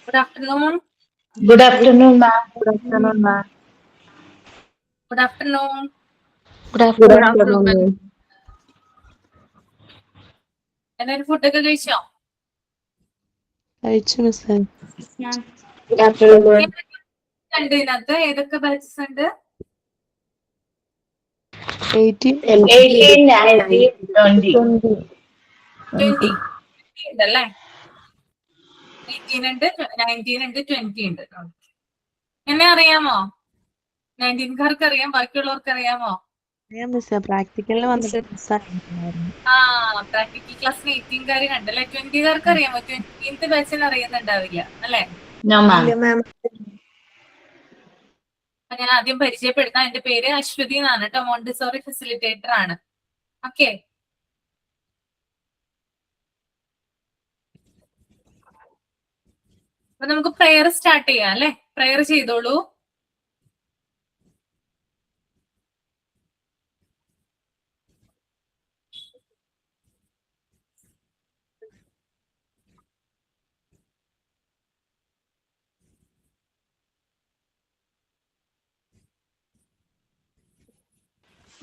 Good afternoon. Good afternoon, ma'am. Good afternoon, ma'am. Good afternoon. Good Good afternoon. afternoon, ma'am. എല്ലാവരും ഫുഡൊക്കെ കഴിച്ചോ? കഴിച്ചു മിസ്സേ. Good afternoon, ma'am. ഉണ്ട് ഇതിനകത്ത് ഏതൊക്കെ ബാച്ചസ് ഉണ്ട്? 18, 18, 19, 20. 20. 20 ഉണ്ടല്ലേ? 18 ഉണ്ട്, 19 ഉണ്ട്, 20 ഉണ്ട്. എന്നെ അറിയാമോ? 19കാർക്ക് അറിയാം, ബാക്കിയുള്ളവർക്ക് അറിയാമോ? അറിയാം മിസ്സേ, പ്രാക്ടിക്കലിന് വന്നിട്ട് മിസ്സായിരുന്നു. പ്രാക്ടിക്കൽ ക്ലാസ്സിൽ 18കാര് കണ്ടല്ലേ? 20കാർക്ക് അറിയാമോ? 20th ബാച്ചിന് അറിയുന്നുണ്ടാവില്ല അല്ലെ? No, ma'am. അപ്പൊ ഞാൻ ആദ്യം പരിചയപ്പെടുത്താം. എന്റെ പേര് അശ്വതി എന്നാണ് കേട്ടോ. മോണ്ടിസോറി ഫെസിലിറ്റേറ്റർ ആണ്. ഓക്കെ. അപ്പൊ നമുക്ക് പ്രെയർ സ്റ്റാർട്ട് ചെയ്യാം അല്ലെ? പ്രെയർ ചെയ്തോളൂ.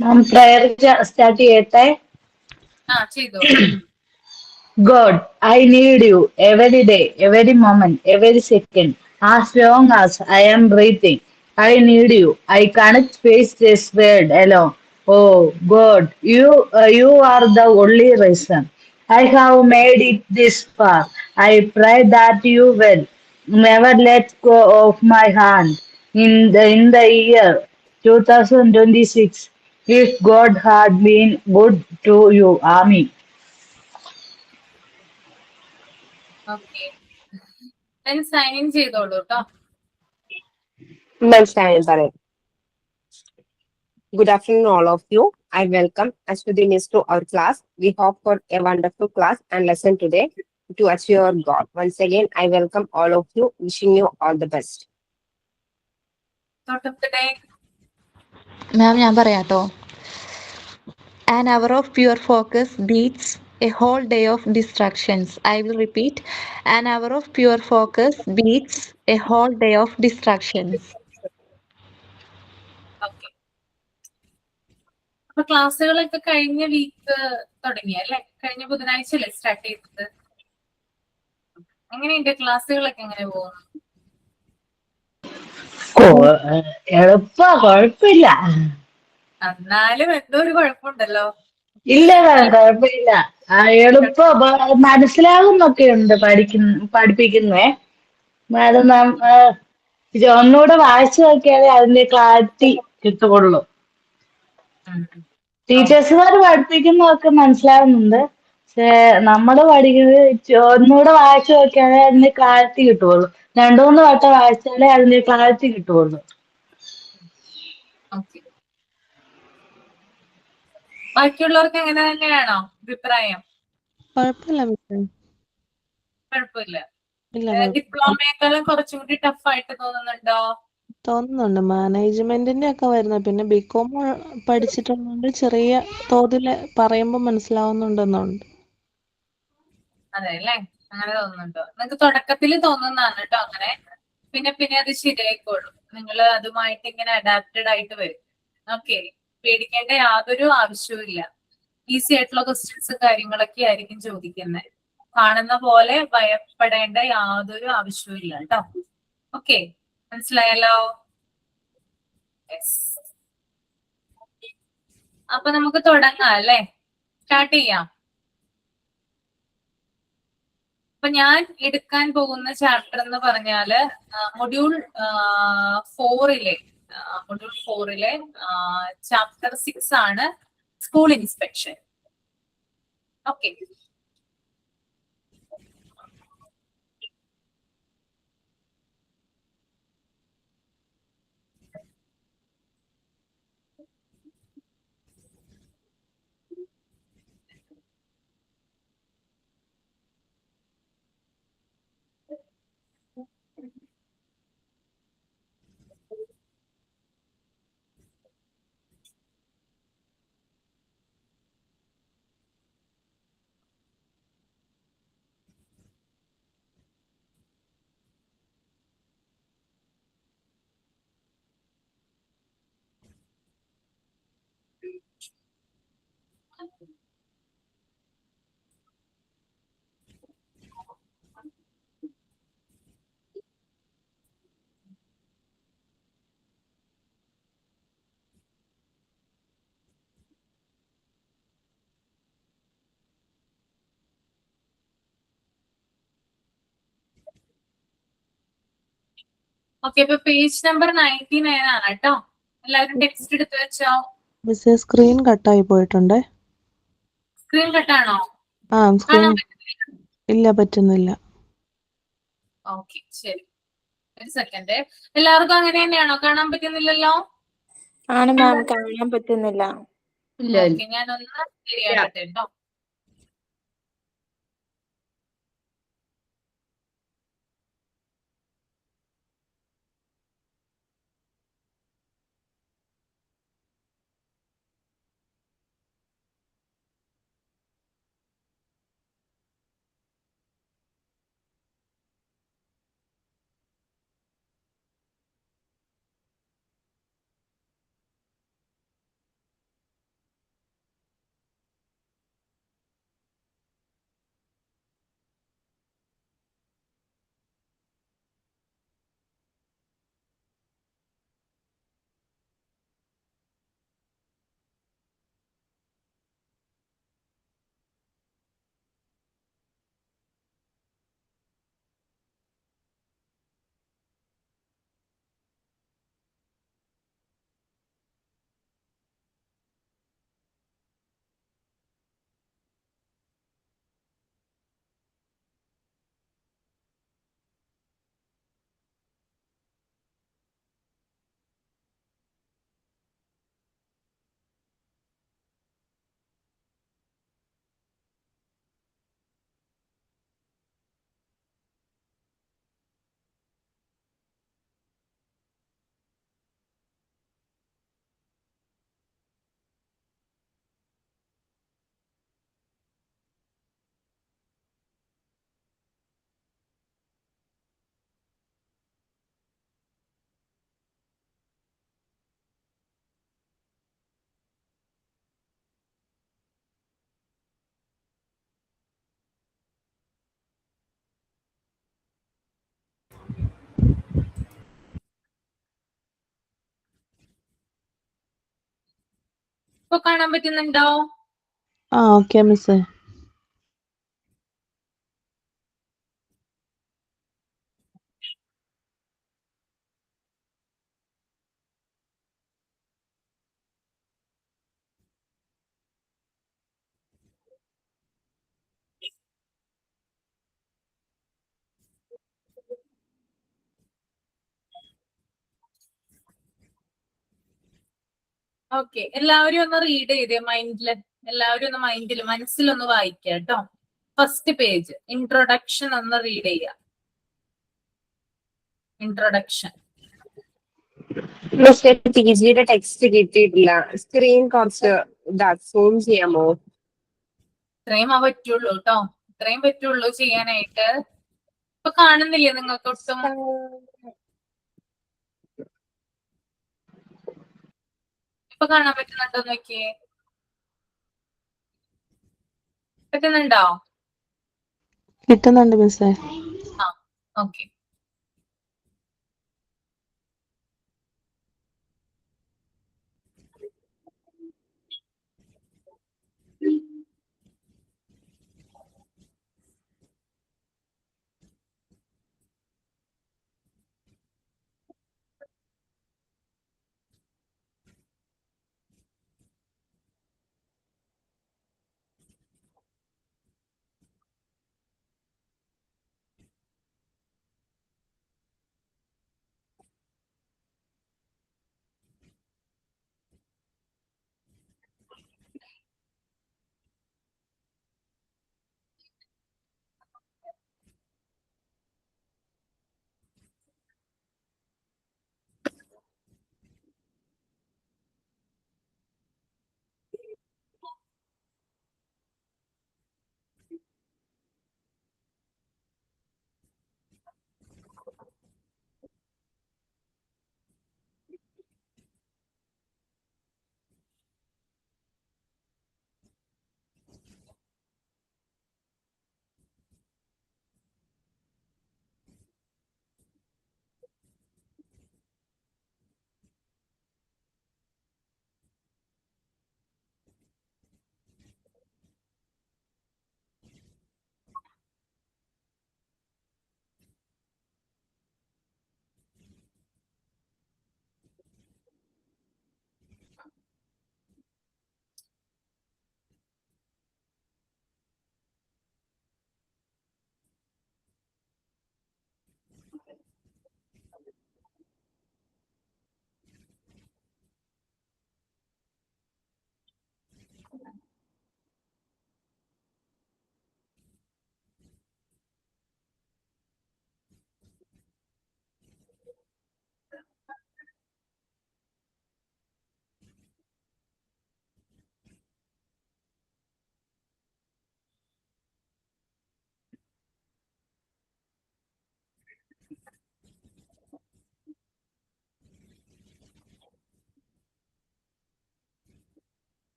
Ma'am, prayer start ചെയ്യട്ടെ. ചെയ്തോളൂ. God, I need you every day, every moment, every second. As long as I am breathing, I need you. I cannot face this world alone. Oh God, you are the only reason I have made it this far. I pray that you will never let go of my hand in the year 2026. If God had been good to you, Amen. Okay. Sign in ചെയ്തോളൂ കേട്ടോ. Good afternoon, all of you. I welcome Ashwadinis to our class. We hope for a wonderful class and lesson today to achieve your goal. Once again, I welcome all of you, wishing you all the best. Thought of the day. മാം ഞാൻ പറയാട്ടോ. An hour of pure focus beats a whole day of distractions. I will repeat. An hour of pure focus beats a whole day of distractions. Okay. അപ്പൊ ക്ലാസ്സുകളൊക്കെ കഴിഞ്ഞ week തുടങ്ങി അല്ലെ? കഴിഞ്ഞ ബുധനാഴ്ച അല്ലേ സ്റ്റാർട്ട് ചെയ്തത്? എങ്ങനെയുണ്ട് ക്ലാസ്സുകളൊക്കെ എങ്ങനെ പോകുന്നു? കുഴപ്പമില്ല. എന്നാലും എന്തോ ഒരു കുഴപ്പമുണ്ടല്ലോ. ഇല്ല കുഴപ്പമില്ല. എളുപ്പം മനസ്സിലാകുന്നൊക്കെ ഉണ്ട് പഠിപ്പിക്കുന്നേ. മാഡം ഒന്നുകൂടെ വായിച്ചു നോക്കിയാലേ അതിന്റെ ക്ലാരിറ്റി കിട്ടുള്ളൂ. ടീച്ചേഴ്സുമാർ പഠിപ്പിക്കുന്നതൊക്കെ മനസ്സിലാകുന്നുണ്ട്. പക്ഷെ നമ്മള് പഠിക്കുന്നത് ഒന്നുകൂടെ വായിച്ചു നോക്കിയാലേ അതിന്റെ ക്ലാരിറ്റി കിട്ടുള്ളൂ. 2-3 വട്ടം വായിച്ചാലേ അതിന്റെ ക്ലാരിറ്റി കിട്ടുള്ളൂ. ഓക്കെ. ബാക്കിയുള്ളവർക്ക് എങ്ങനെ തന്നെയാണോ അഭിപ്രായം? കുഴപ്പമില്ല മിസ്സേ. കുഴപ്പമില്ല. ഇല്ല, ഡിപ്ലോമയെക്കാളും കുറച്ചും കൂടി ടഫ് ആയിട്ട് തോന്നുന്നുണ്ടോ? തോന്നുന്നുണ്ട്. മാനേജ്മെന്റിന്റെ ഒക്കെ വരുന്നത്. പിന്നെ ബികോം പഠിച്ചിട്ടുള്ളതുകൊണ്ട് ചെറിയ തോതിൽ പറയുമ്പോൾ മനസ്സിലാവുന്നുണ്ടെന്നുണ്ട്. അതെ അല്ലേ? അങ്ങനെ തോന്നുന്നുണ്ടോ? നിങ്ങൾക്ക് തുടക്കത്തിൽ തോന്നുന്നതാണ് കേട്ടോ അങ്ങനെ. പിന്നെ പിന്നെ അത് ശരിയായിക്കോളും. നിങ്ങൾ അതുമായിട്ട് ഇങ്ങനെ അഡാപ്റ്റഡ് ആയിട്ട് വരും. ഓക്കെ. പേടിക്കേണ്ട യാതൊരു ആവശ്യവും ഇല്ല. ഈസി ആയിട്ടുള്ള ക്വസ്റ്റ്യൻസും കാര്യങ്ങളൊക്കെ ആയിരിക്കും ചോദിക്കുന്നത്. കാണുന്ന പോലെ ഭയപ്പെടേണ്ട യാതൊരു ആവശ്യവും ഇല്ല കേട്ടോ. ഓക്കെ, മനസ്സിലായല്ലോ? അപ്പൊ നമുക്ക് തുടങ്ങാം അല്ലേ? സ്റ്റാർട്ട് ചെയ്യാം. അപ്പൊ ഞാൻ എടുക്കാൻ പോകുന്ന ചാപ്റ്റർ എന്ന് പറഞ്ഞാല് മൊഡ്യൂൾ 4-ലെ ചാപ്റ്റർ 6 ആണ് സ്കൂൾ ഇൻസ്പെക്ഷൻ. ഓക്കെ. ഓക്കെ, ഇപ്പൊ പേജ് നമ്പർ 99 ആണ് കേട്ടോ. എല്ലാവരും ടെക്സ്റ്റ് എടുത്ത് വെച്ചോ. മിസ്സേ സ്ക്രീൻ കട്ടായി പോയിട്ടുണ്ടേ. സ്ക്രീൻ കട്ടാണോ? ആ സ്ക്രീൻ കാണാൻ പറ്റുന്നില്ല. ഇല്ല, പറ്റുന്നില്ല. ഓക്കെ, ശരി, ഒരു സെക്കൻഡ്. എല്ലാവർക്കും അങ്ങനെ തന്നെയാണോ? കാണാൻ പറ്റുന്നില്ലല്ലോ? ആണ് മാം, കാണാൻ പറ്റുന്നില്ല. ഇല്ല ഓക്കെ, ഞാനൊന്ന് ശരിയാക്കട്ടെ കേട്ടോ. ഇപ്പൊ കാണാൻ പറ്റുന്നുണ്ടോ? ആ ഓക്കെ മിസ്സേ. ഓക്കെ, എല്ലാവരും ഒന്ന് റീഡ് ചെയ്തേ മൈൻഡില്. എല്ലാവരും ഒന്ന് മനസ്സിലൊന്ന് വായിക്കുക കേട്ടോ. ഫസ്റ്റ് പേജ് ഇൻട്രൊഡക്ഷൻ ഒന്ന് റീഡ് ചെയ്യുക. ഇൻട്രൊഡക്ഷൻ. മിസ്റ്റർ ടിജിയുടെ ടെക്സ്റ്റ് കിട്ടിയിട്ടില്ല. സ്ക്രീൻ കുറച്ച് സൂം ചെയ്യാമോ? ഇത്രയും പറ്റുള്ളൂ കേട്ടോ, ഇത്രയും പറ്റുള്ളൂ ചെയ്യാനായിട്ട്. ഇപ്പൊ കാണുന്നില്ലേ നിങ്ങൾക്ക് ഒട്ടും? ഇപ്പൊ കാണാൻ പറ്റുന്നുണ്ടോ നോക്കിയേ? പറ്റുന്നുണ്ടോ? കിട്ടുന്നുണ്ട് മിസ്സേ. ആ, ഓക്കെ.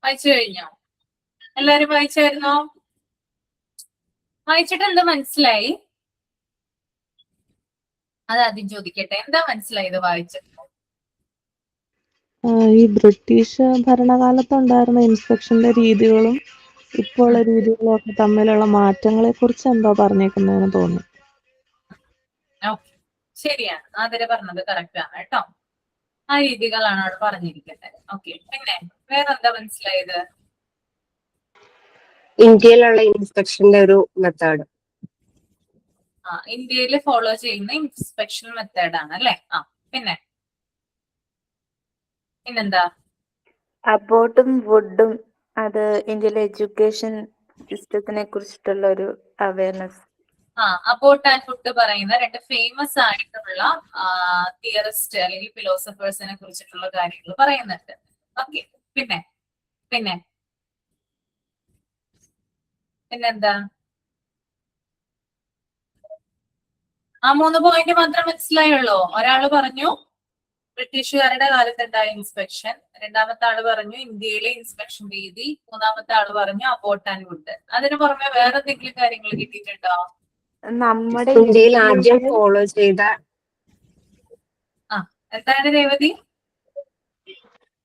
വായിച്ചു കഴിഞ്ഞോ? എല്ലാരും വായിച്ചായിരുന്നോ? വായിച്ചിട്ട് എന്താ മനസ്സിലായി? അത് ആദ്യം ചോദിക്കട്ടെ, എന്താ മനസ്സിലായത് വായിച്ചിട്ട്? ഈ ബ്രിട്ടീഷ് ഭരണകാലത്തുണ്ടായിരുന്ന ഇൻസ്പെക്ഷന്റെ രീതികളും ഇപ്പോൾ ഉള്ള രീതികളും ഒക്കെ തമ്മിലുള്ള മാറ്റങ്ങളെ കുറിച്ച് എന്തോ പറഞ്ഞേക്കുന്നതെന്ന് തോന്നുന്നു. ഓക്കെ, ശരിയാണ്. ആതിര പറഞ്ഞത് കറക്റ്റ് ആണ് കേട്ടോ. ആ രീതികളാണ് അവിടെ പറഞ്ഞിരിക്കുന്നത്. ഓക്കെ, പിന്നെ വേറെന്താ മനസ്സിലായത്? ഇന്ത്യയിലുള്ള ഇൻസ്പെക്ഷന്റെ ഒരു മെത്തേഡ്. ഇന്ത്യയിൽ ഫോളോ ചെയ്യുന്ന ഇൻസ്പെക്ഷൻ മെത്തേഡ് ആണ് അല്ലെ? പിന്നെന്താ? അബോട്ടും വുഡും, അത് ഇന്ത്യയിലെ എഡ്യൂക്കേഷൻ സിസ്റ്റത്തിനെ കുറിച്ചിട്ടുള്ള ഒരു അവയർനെസ്. അബോട്ട് ആൻഡ് വുഡ് പറയുന്ന രണ്ട് ഫേമസ് ആയിട്ടുള്ള തിയറിസ്റ്റ് അല്ലെങ്കിൽ ഫിലോസഫേഴ്സിനെ കുറിച്ചിട്ടുള്ള കാര്യങ്ങൾ പറയുന്നുണ്ട്. ഓക്കെ, പിന്നെന്താ? ആ 3 പോയിന്റ് മാത്രം മനസ്സിലായുള്ളൂ. ഒരാള് പറഞ്ഞു ബ്രിട്ടീഷുകാരുടെ കാലത്തുണ്ടായ ഇൻസ്പെക്ഷൻ, രണ്ടാമത്തെ ആള് പറഞ്ഞു ഇന്ത്യയിലെ ഇൻസ്പെക്ഷൻ രീതി, മൂന്നാമത്തെ ആള് പറഞ്ഞു അബോട്ട് ആൻഡ് വുഡ്. അതിന് പുറമെ വേറെ എന്തെങ്കിലും കാര്യങ്ങൾ കിട്ടിയിട്ടുണ്ടോ? നമ്മുടെ ഇന്ത്യയിൽ ആദ്യം ഫോളോ ചെയ്ത എന്താണ് രേവതി?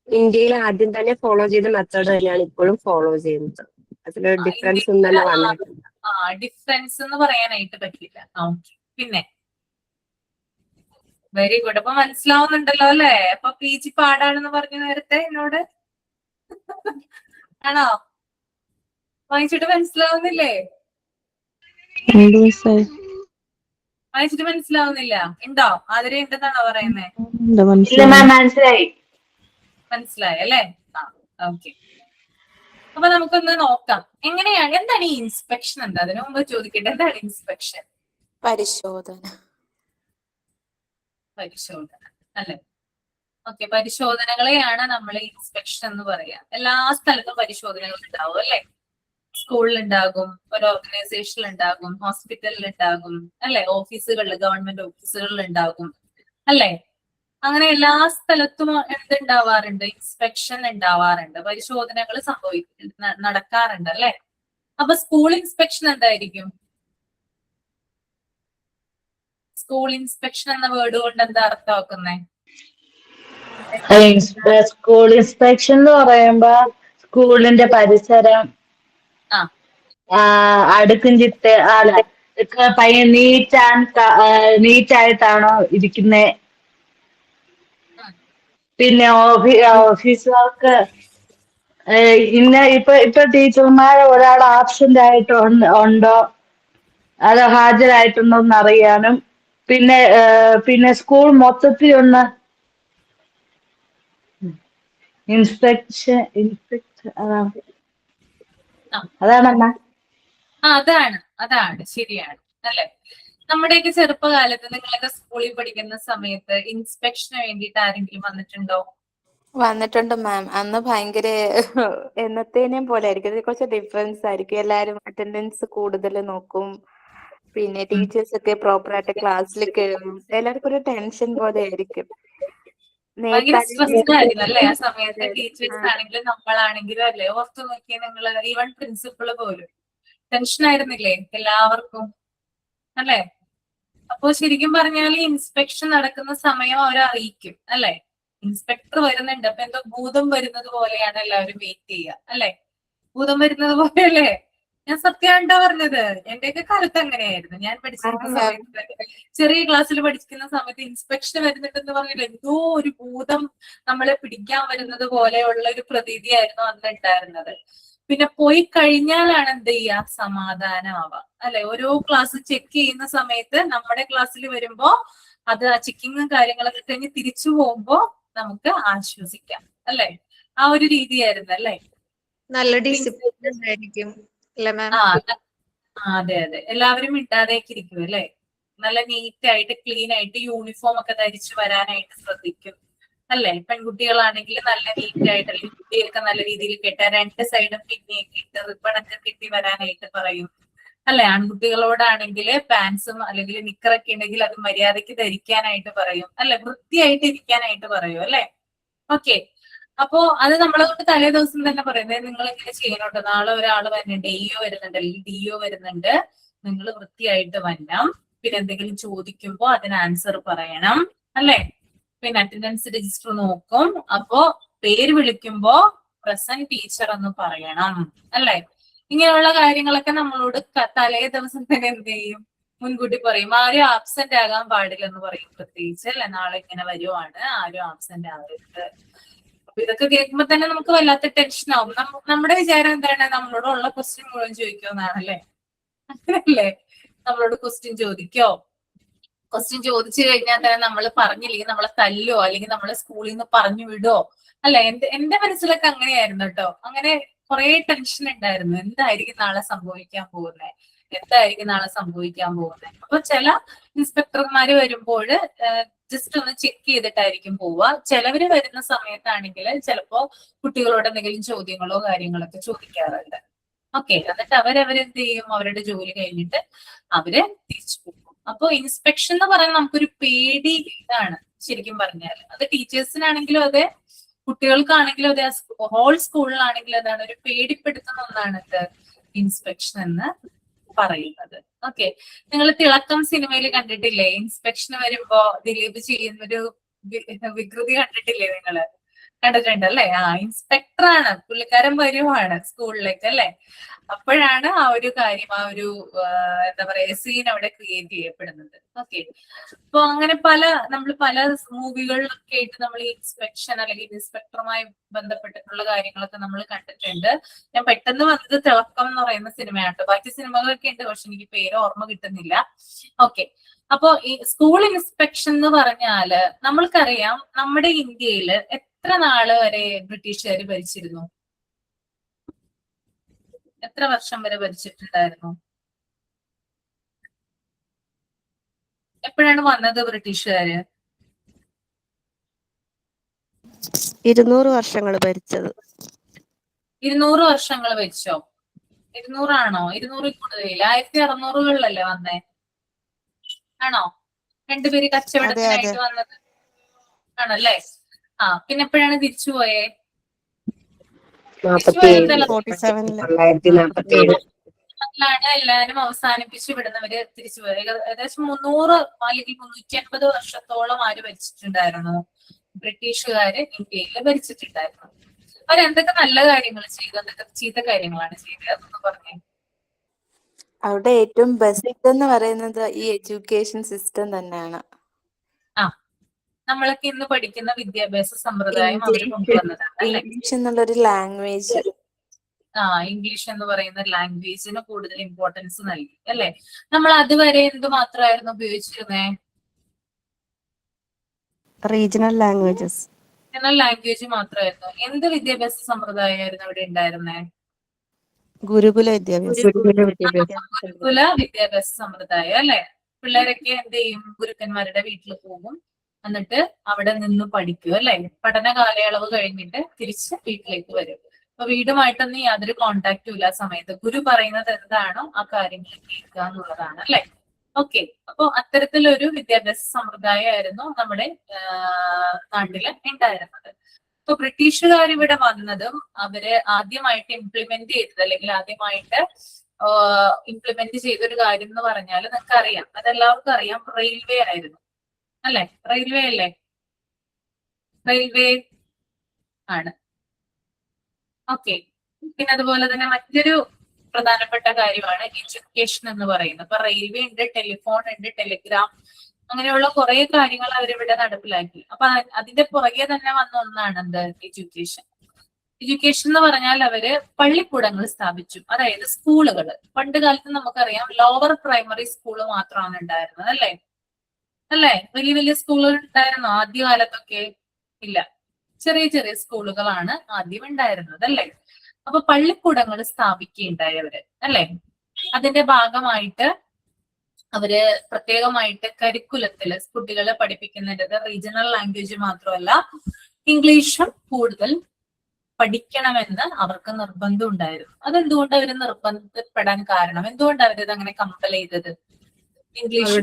ഇന്ത്യയിൽ ആദ്യം തന്നെ ഫോളോ ചെയ്ത മെത്തേഡ് തന്നെയാണ് ഇപ്പോഴും ഫോളോ ചെയ്യുന്നത്. അതിലൊരു ഡിഫറൻസ് ഒന്നും തന്നെ വന്നിട്ടില്ല. ഡിഫറൻസ് എന്ന് പറയാനായിട്ട് പറ്റില്ല. പിന്നെ വെരി ഗുഡ്. അപ്പൊ മനസ്സിലാവുന്നുണ്ടല്ലോ അല്ലെ? അപ്പൊ PG പാടാണെന്ന് പറഞ്ഞു നേരത്തെ എന്നോട്. ആണോ? വായിച്ചിട്ട് മനസ്സിലാവുന്നില്ലേ? വായിച്ചിട്ട് മനസ്സിലാവുന്നില്ല? ഉണ്ടോ? ആതിരെ ഉണ്ടെന്നാണോ പറയുന്നേ? മനസ്സിലായി അല്ലേ? ഓക്കെ. അപ്പൊ നമുക്കൊന്ന് നോക്കാം എങ്ങനെയാണ്, എന്താണ് ഈ ഇൻസ്പെക്ഷൻ? എന്താ? അതിനു മുമ്പ് ചോദിക്കട്ടെ, എന്താണ് ഇൻസ്പെക്ഷൻ? പരിശോധന അല്ലെ? ഓക്കെ, പരിശോധനകളെയാണ് നമ്മൾ ഇൻസ്പെക്ഷൻ എന്ന് പറയാ. എല്ലാ സ്ഥലത്തും പരിശോധനകൾ ഉണ്ടാവും അല്ലെ? സ്കൂളിൽ ഉണ്ടാകും, ഒരു ഓർഗനൈസേഷനിൽ ഉണ്ടാകും, ഹോസ്പിറ്റലിൽ ഉണ്ടാകും അല്ലെ? ഓഫീസുകളിൽ, ഗവൺമെന്റ് ഓഫീസുകളിൽ ഉണ്ടാകും അല്ലെ? അങ്ങനെ എല്ലാ സ്ഥലത്തും എന്തുണ്ടാവാറുണ്ട്? ഇൻസ്പെക്ഷൻ ഉണ്ടാവാറുണ്ട്, പരിശോധനകൾ നടക്കാറുണ്ട് അല്ലെ? അപ്പൊ സ്കൂൾ ഇൻസ്പെക്ഷൻ എന്തായിരിക്കും? സ്കൂൾ ഇൻസ്പെക്ഷൻ എന്ന വേർഡ് കൊണ്ട് എന്താ അർത്ഥമാക്കുന്നേ? സ്കൂൾ ഇൻസ്പെക്ഷൻ എന്ന് പറയുമ്പോ സ്കൂളിന്റെ പരിസരം അടുക്കും ചിട്ട് നീറ്റായിട്ടാണോ ഇരിക്കുന്നേ, പിന്നെ ഓഫീസുകാർക്ക് ഇപ്പൊ ടീച്ചർമാർ ഒരാൾ ആബ്സെന്റ് ആയിട്ട് ഉണ്ടോ അത് ഹാജരായിട്ടുണ്ടോ എന്ന് അറിയാനും, പിന്നെ സ്കൂൾ മൊത്തത്തിൽ ഒന്ന് ഇൻസ്പെക്ഷൻ അതാണല്ല. അതാണ് ശരിയാണ് അല്ലെ? നമ്മുടെയൊക്കെ ചെറുപ്പകാലത്ത് നിങ്ങളൊക്കെ സ്കൂളിൽ പഠിക്കുന്ന സമയത്ത് ഇൻസ്പെക്ഷന് വേണ്ടിയിട്ട് ആരെങ്കിലും വന്നിട്ടുണ്ടോ? വന്നിട്ടുണ്ട് മാം. അന്ന് ഭയങ്കര എന്നത്തേനെയും പോലെ ആയിരിക്കും, കുറച്ച് ഡിഫറൻസ് ആയിരിക്കും. എല്ലാരും അറ്റൻഡൻസ് കൂടുതൽ നോക്കും, പിന്നെ ടീച്ചേഴ്സ് ഒക്കെ പ്രോപ്പർ ആയിട്ട് ക്ലാസ്സിൽ കയറും. എല്ലാവർക്കും ഒരു ടെൻഷൻ പോലെ ആയിരിക്കും. ഭയങ്കര സ്ട്രെസ്ഡ് ആയിരുന്നു അല്ലെ ആ സമയത്ത്? ടീച്ചേഴ്സ് ആണെങ്കിലും നമ്മളാണെങ്കിലും അല്ലെ? ഓർത്തു നോക്കിയാൽ നിങ്ങൾ, ഈവൻ പ്രിൻസിപ്പള് പോലും ടെൻഷൻ ആയിരുന്നില്ലേ എല്ലാവർക്കും അല്ലെ? അപ്പോ ശരിക്കും പറഞ്ഞാൽ ഇൻസ്പെക്ഷൻ നടക്കുന്ന സമയം അവരെ അറിയിക്കും അല്ലെ? ഇൻസ്പെക്ടർ വരുന്നുണ്ട്, അപ്പൊ എന്തോ ഭൂതം വരുന്നത് പോലെയാണ് എല്ലാവരും വെയിറ്റ് ചെയ്യുക അല്ലെ? ഭൂതം വരുന്നത് പോലെയല്ലേ? ഞാൻ സത്യമായിട്ടാ പറഞ്ഞത്. എന്റെയൊക്കെ കാലത്ത് അങ്ങനെയായിരുന്നു. ഞാൻ പഠിച്ചിരുന്ന സമയത്ത്, ചെറിയ ക്ലാസ്സിൽ പഠിക്കുന്ന സമയത്ത് ഇൻസ്പെക്ഷൻ വരുന്നുണ്ടെന്ന് പറഞ്ഞില്ല, എന്തോ ഒരു ഭൂതം നമ്മളെ പിടിക്കാൻ വരുന്നത് പോലെയുള്ള ഒരു പ്രതീതിയായിരുന്നു അന്ന് ഉണ്ടായിരുന്നത്. പിന്നെ പോയി കഴിഞ്ഞാലാണ് എന്ത് ചെയ്യുക? സമാധാനമാവാം അല്ലെ? ഓരോ ക്ലാസ് ചെക്ക് ചെയ്യുന്ന സമയത്ത് നമ്മുടെ ക്ലാസ്സിൽ വരുമ്പോ അത് ആ ചെക്കിങ്ങും കാര്യങ്ങളൊക്കെ കഴിഞ്ഞ് തിരിച്ചു പോകുമ്പോ നമുക്ക് ആശ്വസിക്കാം അല്ലെ? ആ ഒരു രീതിയായിരുന്നു അല്ലെ? നല്ല ഡിസിപ്ലിൻ എന്തായിരിക്കും അല്ലേ മാം? ആ അതെ അതെ, എല്ലാവരും മിണ്ടാതേക്ക് ഇരിക്കും അല്ലെ. നല്ല നീറ്റ് ആയിട്ട് ക്ലീൻ ആയിട്ട് യൂണിഫോം ഒക്കെ ധരിച്ചു വരാനായിട്ട് ശ്രദ്ധിക്കും അല്ലെ. പെൺകുട്ടികളാണെങ്കിൽ നല്ല നീറ്റ് ആയിട്ട്, അല്ലെങ്കിൽ കുട്ടികൾക്ക് നല്ല രീതിയിൽ കെട്ട 2 സൈഡും പിന്നെയൊക്കെ ഇട്ട് റിബണൊക്കെ കെട്ടി വരാനായിട്ട് പറയും അല്ലെ. ആൺകുട്ടികളോടാണെങ്കിൽ പാൻസും അല്ലെങ്കിൽ നിക്കറൊക്കെ ഉണ്ടെങ്കിൽ അത് മര്യാദയ്ക്ക് ധരിക്കാനായിട്ട് പറയും അല്ലെ. വൃത്തിയായിട്ട് ഇരിക്കാനായിട്ട് പറയും അല്ലെ. ഓക്കെ, അപ്പോ അത് നമ്മളെ കൊണ്ട് തലേ ദിവസം തന്നെ പറയുന്നത് നിങ്ങൾ ഇങ്ങനെ ചെയ്യണോട്ടോ, നാളെ ഒരാൾ വരുന്നുണ്ട്, എഇഒ വരുന്നുണ്ട് അല്ലെങ്കിൽ ഡിഒ വരുന്നുണ്ട്, നിങ്ങൾ വൃത്തിയായിട്ട് വരണം, പിന്നെ എന്തെങ്കിലും ചോദിക്കുമ്പോ അതിന് ആൻസർ പറയണം അല്ലെ. പിന്നെ അറ്റൻഡൻസ് രജിസ്റ്റർ നോക്കും, അപ്പോ പേര് വിളിക്കുമ്പോ പ്രസന്റ് ടീച്ചർ എന്ന് പറയണം അല്ലെ. ഇങ്ങനെയുള്ള കാര്യങ്ങളൊക്കെ നമ്മളോട് തലേ ദിവസം തന്നെ എന്ത് ചെയ്യും, മുൻകൂട്ടി പറയും. ആരും ആബ്സെന്റ് ആകാൻ പാടില്ലെന്ന് പറയും പ്രത്യേകിച്ച് അല്ലെ. നാളെ ഇങ്ങനെ വരുവാണ്, ആരും ആബ്സെന്റ് ആവരുത്. അപ്പൊ ഇതൊക്കെ കേൾക്കുമ്പോ തന്നെ നമുക്ക് വല്ലാത്ത ടെൻഷൻ ആവും. നമ്മുടെ വിചാരം എന്താണ്, നമ്മളോടുള്ള ക്വസ്റ്റ്യൻ മുഴുവൻ ചോദിക്കുമെന്നാണല്ലേ. അങ്ങനല്ലേ, നമ്മളോട് ക്വസ്റ്റ്യൻ ചോദിക്കോ, ക്വസ്റ്റ്യൻ ചോദിച്ചു കഴിഞ്ഞാൽ തന്നെ നമ്മൾ പറഞ്ഞില്ലെങ്കിൽ നമ്മളെ തല്ലോ അല്ലെങ്കിൽ നമ്മളെ സ്കൂളിൽ നിന്ന് പറഞ്ഞു വിടോ അല്ലെ. എന്റെ മനസ്സിലൊക്കെ അങ്ങനെയായിരുന്നു കേട്ടോ. അങ്ങനെ കുറെ ടെൻഷൻ ഉണ്ടായിരുന്നു, എന്തായിരിക്കും നാളെ സംഭവിക്കാൻ പോകുന്നത്, എന്തായിരിക്കും നാളെ സംഭവിക്കാൻ പോകുന്നത്. അപ്പൊ ചില ഇൻസ്പെക്ടർമാര് വരുമ്പോൾ ജസ്റ്റ് ഒന്ന് ചെക്ക് ചെയ്തിട്ടായിരിക്കും പോവുക. ചിലവര് വരുന്ന സമയത്താണെങ്കിൽ ചിലപ്പോ കുട്ടികളോട് എന്തെങ്കിലും ചോദ്യങ്ങളോ കാര്യങ്ങളൊക്കെ ചോദിക്കാറുണ്ട്. ഓക്കെ, എന്നിട്ട് അവരെന്ത് ചെയ്യും, അവരുടെ ജോലി കഴിഞ്ഞിട്ട് അവര് തിരിച്ചു പോകും. അപ്പൊ ഇൻസ്പെക്ഷൻ എന്ന് പറയുന്നത് നമുക്കൊരു പേടി ഇതാണ് ശരിക്കും പറഞ്ഞാൽ. അത് ടീച്ചേഴ്സിനാണെങ്കിലും അതെ, കുട്ടികൾക്കാണെങ്കിലും അതെ, ഹോൾ സ്കൂളിലാണെങ്കിലും അതാണ് ഒരു പേടിപ്പെടുത്തുന്ന ഒന്നാണ് ഇൻസ്പെക്ഷൻ എന്ന് പറയുന്നത്. ഓക്കെ, നിങ്ങൾ തിളക്കം സിനിമയിൽ കണ്ടിട്ടില്ലേ, ഇൻസ്പെക്ഷന് വരുമ്പോ ദിലീപ് ചെയ്യുന്നൊരു വികൃതി കണ്ടിട്ടില്ലേ നിങ്ങള്? കണ്ടിട്ടുണ്ടല്ലേ. ഇൻസ്പെക്ടറാണ് പുള്ളിക്കാരൻ, വരുവാണ് സ്കൂളിലേക്ക് അല്ലെ. അപ്പോഴാണ് ആ ഒരു കാര്യം, ആ ഒരു എന്താ പറയാ സീൻ അവിടെ ക്രിയേറ്റ് ചെയ്യപ്പെടുന്നത്. ഓക്കെ, അപ്പൊ അങ്ങനെ നമ്മൾ പല മൂവികളിലൊക്കെ ആയിട്ട് നമ്മൾ ഈ ഇൻസ്പെക്ഷൻ അല്ലെങ്കിൽ ഇൻസ്പെക്ടറുമായി ബന്ധപ്പെട്ടിട്ടുള്ള കാര്യങ്ങളൊക്കെ നമ്മൾ കണ്ടിട്ടുണ്ട്. ഞാൻ പെട്ടെന്ന് വന്നത് തിളക്കം എന്ന് പറയുന്ന സിനിമയാട്ടോ. ബാക്കി സിനിമകളൊക്കെ ഉണ്ട്, പക്ഷെ എനിക്ക് പേര് ഓർമ്മ കിട്ടുന്നില്ല. ഓക്കെ, അപ്പോ ഈ സ്കൂൾ ഇൻസ്പെക്ഷൻ എന്ന് പറഞ്ഞാല് നമ്മൾക്കറിയാം, നമ്മുടെ ഇന്ത്യയിൽ എത്ര നാള് വരെ ബ്രിട്ടീഷുകാർ ഭരിച്ചിരുന്നു? എത്ര വർഷം വരെ ഭരിച്ചിട്ടുണ്ടായിരുന്നു? എപ്പോഴാണ് വന്നത് ബ്രിട്ടീഷുകാര്? 200 വർഷങ്ങൾ ഭരിച്ചത്. 200 വർഷങ്ങൾ ഭരിച്ചോ? 200 ആണോ? 200 കൂടുതലില്ല, 1600-കളിലല്ലേ വന്നേ? ആണോ? രണ്ടുപേര് കച്ചവടത്തിനായിട്ട് വന്നത് ആണല്ലേ. പിന്നെ എപ്പോഴാണ് തിരിച്ചു പോയേ? എല്ലാരും അവസാനിപ്പിച്ചു വിടുന്നവര് തിരിച്ചു പോയി. ഏകദേശം 300 അല്ലെങ്കിൽ 350 വർഷത്തോളം ആര് ഭരിച്ചിട്ടുണ്ടായിരുന്നു? ബ്രിട്ടീഷുകാര് ഇന്ത്യയിൽ ഭരിച്ചിട്ടുണ്ടായിരുന്നു. അവരെന്തൊക്കെ നല്ല കാര്യങ്ങൾ ചെയ്തു, എന്തൊക്കെ ചീത്ത കാര്യങ്ങളാണ് ചെയ്തത്, അതൊന്ന് പറഞ്ഞേ. അവിടെ ഏറ്റവും ബെസ്റ്റ് എന്ന് പറയുന്നത് ഈ എഡ്യൂക്കേഷൻ സിസ്റ്റം തന്നെയാണ്. നമ്മളൊക്കെ ഇന്ന് പഠിക്കുന്ന വിദ്യാഭ്യാസ സമ്പ്രദായം അവർ കൊണ്ടുവന്നതാണ് അല്ലെ. ഇംഗ്ലീഷ് എന്നുള്ളൊരു ലാംഗ്വേജ്, ഇംഗ്ലീഷ് എന്ന് പറയുന്ന ലാംഗ്വേജിന് കൂടുതൽ ഇമ്പോർട്ടൻസ് നൽകി അല്ലെ. നമ്മൾ അതുവരെ എന്ത് മാത്രമായിരുന്നു ഉപയോഗിച്ചിരുന്നേ? Regional languages. റീജിയണൽ ലാംഗ്വേജ് മാത്രമായിരുന്നു. എന്ത് വിദ്യാഭ്യാസ സമ്പ്രദായമായിരുന്നു അവിടെ ഉണ്ടായിരുന്നേ? ഗുരുകുല വിദ്യാഭ്യാസം. ഗുരുകുല വിദ്യാഭ്യാസ സമ്പ്രദായം അല്ലെ. പിള്ളേരൊക്കെ എന്ത് ചെയ്യും, ഗുരുക്കന്മാരുടെ വീട്ടിൽ പോകും, എന്നിട്ട് അവിടെ നിന്ന് പഠിക്കും അല്ലെ. പഠന കാലയളവ് കഴിഞ്ഞിട്ട് തിരിച്ച് വീട്ടിലേക്ക് വരും. അപ്പൊ വീടുമായിട്ടൊന്നും യാതൊരു കോണ്ടാക്റ്റും ഇല്ല ആ സമയത്ത്. ഗുരു പറയുന്നത് എന്താണോ ആ കാര്യങ്ങൾ കേൾക്കുക എന്നുള്ളതാണ് അല്ലെ. ഓക്കെ, അപ്പൊ അത്തരത്തിലൊരു വിദ്യാഭ്യാസ സമ്പ്രദായമായിരുന്നു നമ്മുടെ നാട്ടില് ഉണ്ടായിരുന്നത്. ഇപ്പൊ ബ്രിട്ടീഷുകാർ ഇവിടെ വന്നതും അവര് ആദ്യമായിട്ട് ഇംപ്ലിമെന്റ് ചെയ്തത് അല്ലെങ്കിൽ ആദ്യമായിട്ട് ഇംപ്ലിമെന്റ് ചെയ്തൊരു കാര്യം എന്ന് പറഞ്ഞാൽ നിങ്ങൾക്ക് അറിയാം, അതെല്ലാവർക്കും അറിയാം, റെയിൽവേ ആയിരുന്നു അല്ലെ. റെയിൽവേ അല്ലേ? റെയിൽവേ ആണ്. ഓക്കെ, പിന്നെ അതുപോലെ തന്നെ മറ്റൊരു പ്രധാനപ്പെട്ട കാര്യമാണ് എഡ്യൂക്കേഷൻ എന്ന് പറയുന്നത്. അപ്പൊ റെയിൽവേ ഉണ്ട്, ടെലിഫോൺ ഉണ്ട്, ടെലിഗ്രാം, അങ്ങനെയുള്ള കുറെ കാര്യങ്ങൾ അവരിവിടെ നടപ്പിലാക്കി. അപ്പൊ അതിന്റെ പുറകെ തന്നെ വന്ന ഒന്നാണ് എന്ത്, എഡ്യൂക്കേഷൻ. എഡ്യൂക്കേഷൻ എന്ന് പറഞ്ഞാൽ അവര് പള്ളിക്കൂടങ്ങൾ സ്ഥാപിച്ചു, അതായത് സ്കൂളുകൾ. പണ്ട് കാലത്ത് നമുക്കറിയാം ലോവർ പ്രൈമറി സ്കൂൾ മാത്രമാണ് ഉണ്ടായിരുന്നത് അല്ലെ. വലിയ വലിയ സ്കൂളുകൾ ഉണ്ടായിരുന്നോ ആദ്യകാലത്തൊക്കെ? ഇല്ല, ചെറിയ ചെറിയ സ്കൂളുകളാണ് ആദ്യം ഉണ്ടായിരുന്നത് അല്ലെ. അപ്പൊ പള്ളിക്കൂടങ്ങൾ സ്ഥാപിക്കുകയുണ്ടായി അവര്, അല്ലെ? അതിന്റെ ഭാഗമായിട്ട് അവര് പ്രത്യേകമായിട്ട് കരിക്കുലത്തില് കുട്ടികളെ പഠിപ്പിക്കുന്നതിന്റെ റീജിയണൽ ലാംഗ്വേജ് മാത്രമല്ല ഇംഗ്ലീഷും കൂടുതൽ പഠിക്കണമെന്ന് അവർക്ക് നിർബന്ധം ഉണ്ടായിരുന്നു. അതെന്തുകൊണ്ട് അവർ നിർബന്ധപ്പെടാൻ കാരണം? എന്തുകൊണ്ട് അവരിത് അങ്ങനെ കമ്പൽ ചെയ്തത്? ഇംഗ്ലീഷ്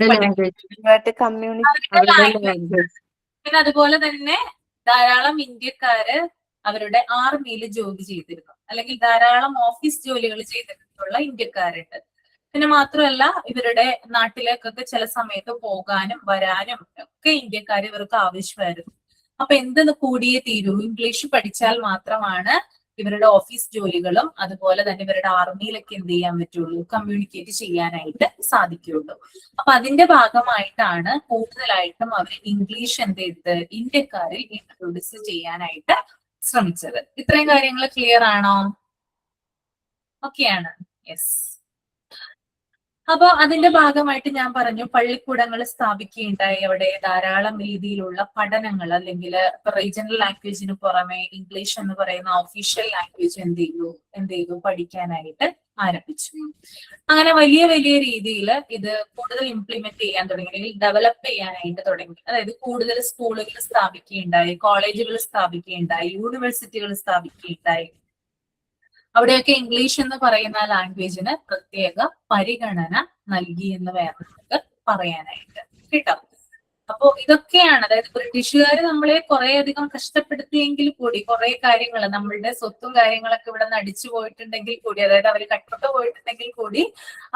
പിന്നെ അതുപോലെ തന്നെ ധാരാളം ഇന്ത്യക്കാര് അവരുടെ ആർമിയിൽ ജോലി ചെയ്തിരുന്നു, അല്ലെങ്കിൽ ധാരാളം ഓഫീസ് ജോലികൾ ചെയ്തിട്ടുള്ള ഇന്ത്യക്കാരുണ്ട്. പിന്നെ മാത്രമല്ല ഇവരുടെ നാട്ടിലേക്കൊക്കെ ചില സമയത്ത് പോകാനും വരാനും ഒക്കെ ഇന്ത്യക്കാർ ഇവർക്ക് ആവശ്യമായിരുന്നു. അപ്പൊ എന്തെന്ന് കൂടിയേ തീരൂ, ഇംഗ്ലീഷ് പഠിച്ചാൽ മാത്രമാണ് ഇവരുടെ ഓഫീസ് ജോലികളും അതുപോലെ തന്നെ ഇവരുടെ ആർമിയിലൊക്കെ എന്ത് ചെയ്യാൻ പറ്റുള്ളൂ, കമ്മ്യൂണിക്കേറ്റ് ചെയ്യാനായിട്ട് സാധിക്കുള്ളൂ. അപ്പൊ അതിന്റെ ഭാഗമായിട്ടാണ് കൂടുതലായിട്ടും അവർ ഇംഗ്ലീഷ് എന്ത് ചെയ്തത് ഇന്ത്യക്കാരിൽ ഇൻട്രൊഡ്യൂസ് ചെയ്യാനായിട്ട് ശ്രമിച്ചത്. ഇത്രയും കാര്യങ്ങൾ ക്ലിയർ ആണോ? ഓക്കെയാണ്. യെസ്. അപ്പൊ അതിന്റെ ഭാഗമായിട്ട് ഞാൻ പറഞ്ഞു പള്ളിക്കൂടങ്ങൾ സ്ഥാപിക്കുകയുണ്ടായി. അവിടെ ധാരാളം രീതിയിലുള്ള പഠനങ്ങൾ, അല്ലെങ്കിൽ റീജിയണൽ ലാംഗ്വേജിന് പുറമെ ഇംഗ്ലീഷ് എന്ന് പറയുന്ന ഒഫീഷ്യൽ ലാംഗ്വേജ് എന്ത് ചെയ്തു പഠിക്കാനായിട്ട് ആരംഭിച്ചു. അങ്ങനെ വലിയ വലിയ രീതിയിൽ ഇത് കൂടുതൽ ഇംപ്ലിമെന്റ് ചെയ്യാൻ തുടങ്ങി, അല്ലെങ്കിൽ ഡെവലപ്പ് ചെയ്യാനായിട്ട് തുടങ്ങി. അതായത് കൂടുതൽ സ്കൂളുകൾ സ്ഥാപിക്കുകയുണ്ടായി, കോളേജുകൾ സ്ഥാപിക്കുകയുണ്ടായി, യൂണിവേഴ്സിറ്റികൾ സ്ഥാപിക്കുകയുണ്ടായി. അവിടെയൊക്കെ ഇംഗ്ലീഷ് എന്ന് പറയുന്ന ലാംഗ്വേജിന് പ്രത്യേക പരിഗണന നൽകി എന്ന് വേണം നമുക്ക് പറയാനായിട്ട്, കേട്ടോ. അപ്പോ ഇതൊക്കെയാണ്, അതായത് ബ്രിട്ടീഷുകാർ നമ്മളെ കുറെ അധികം കഷ്ടപ്പെടുത്തിയെങ്കിൽ കൂടി, കുറെ കാര്യങ്ങൾ നമ്മളുടെ സ്വത്തും കാര്യങ്ങളൊക്കെ ഇവിടെ നിന്ന് അടിച്ചു പോയിട്ടുണ്ടെങ്കിൽ കൂടി, അതായത് അവർ കട്ടോട്ട് പോയിട്ടുണ്ടെങ്കിൽ കൂടി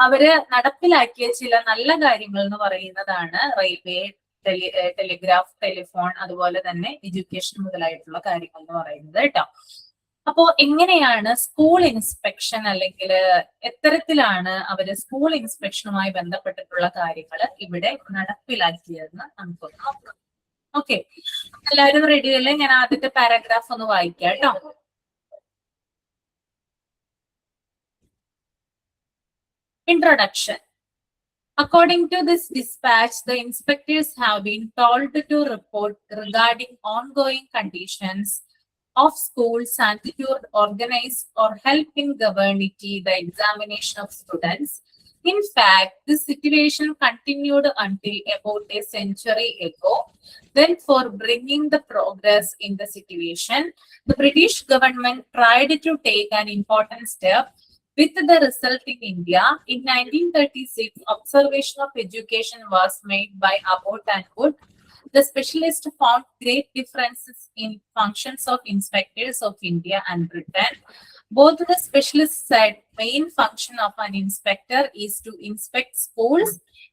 അവര് നടപ്പിലാക്കിയ ചില നല്ല കാര്യങ്ങൾ എന്ന് പറയുന്നതാണ് റെയിൽവേ, ടെലിഗ്രാഫ്, ടെലിഫോൺ, അതുപോലെ തന്നെ എഡ്യൂക്കേഷൻ മുതലായിട്ടുള്ള കാര്യങ്ങൾ എന്ന് പറയുന്നത്, കേട്ടോ. അപ്പോ എങ്ങനെയാണ് സ്കൂൾ ഇൻസ്പെക്ഷൻ, അല്ലെങ്കിൽ എത്തരത്തിലാണ് അവര് സ്കൂൾ ഇൻസ്പെക്ഷനുമായി ബന്ധപ്പെട്ടിട്ടുള്ള കാര്യങ്ങൾ ഇവിടെ നടപ്പിലാക്കിയതെന്ന് നമുക്കൊന്ന് നോക്കാം. ഓക്കെ, എല്ലാവരും റെഡിയല്ലേ? ഞാൻ ആദ്യത്തെ പാരഗ്രാഫ് ഒന്ന് വായിക്കാം, കേട്ടോ. Introduction. According to this dispatch, the inspectors have been told to report regarding ongoing conditions of schools and to organize or help in governing the examination of students. In fact, this situation continued until about a century ago. Then, for bringing the progress in the situation, the British government tried to take an important step. With the result in India, in 1936, observation of education was made by Abbott and Wood. The specialist found great differences in functions of inspectors of India and Britain. Both the specialists said main function of an inspector is to inspect schools.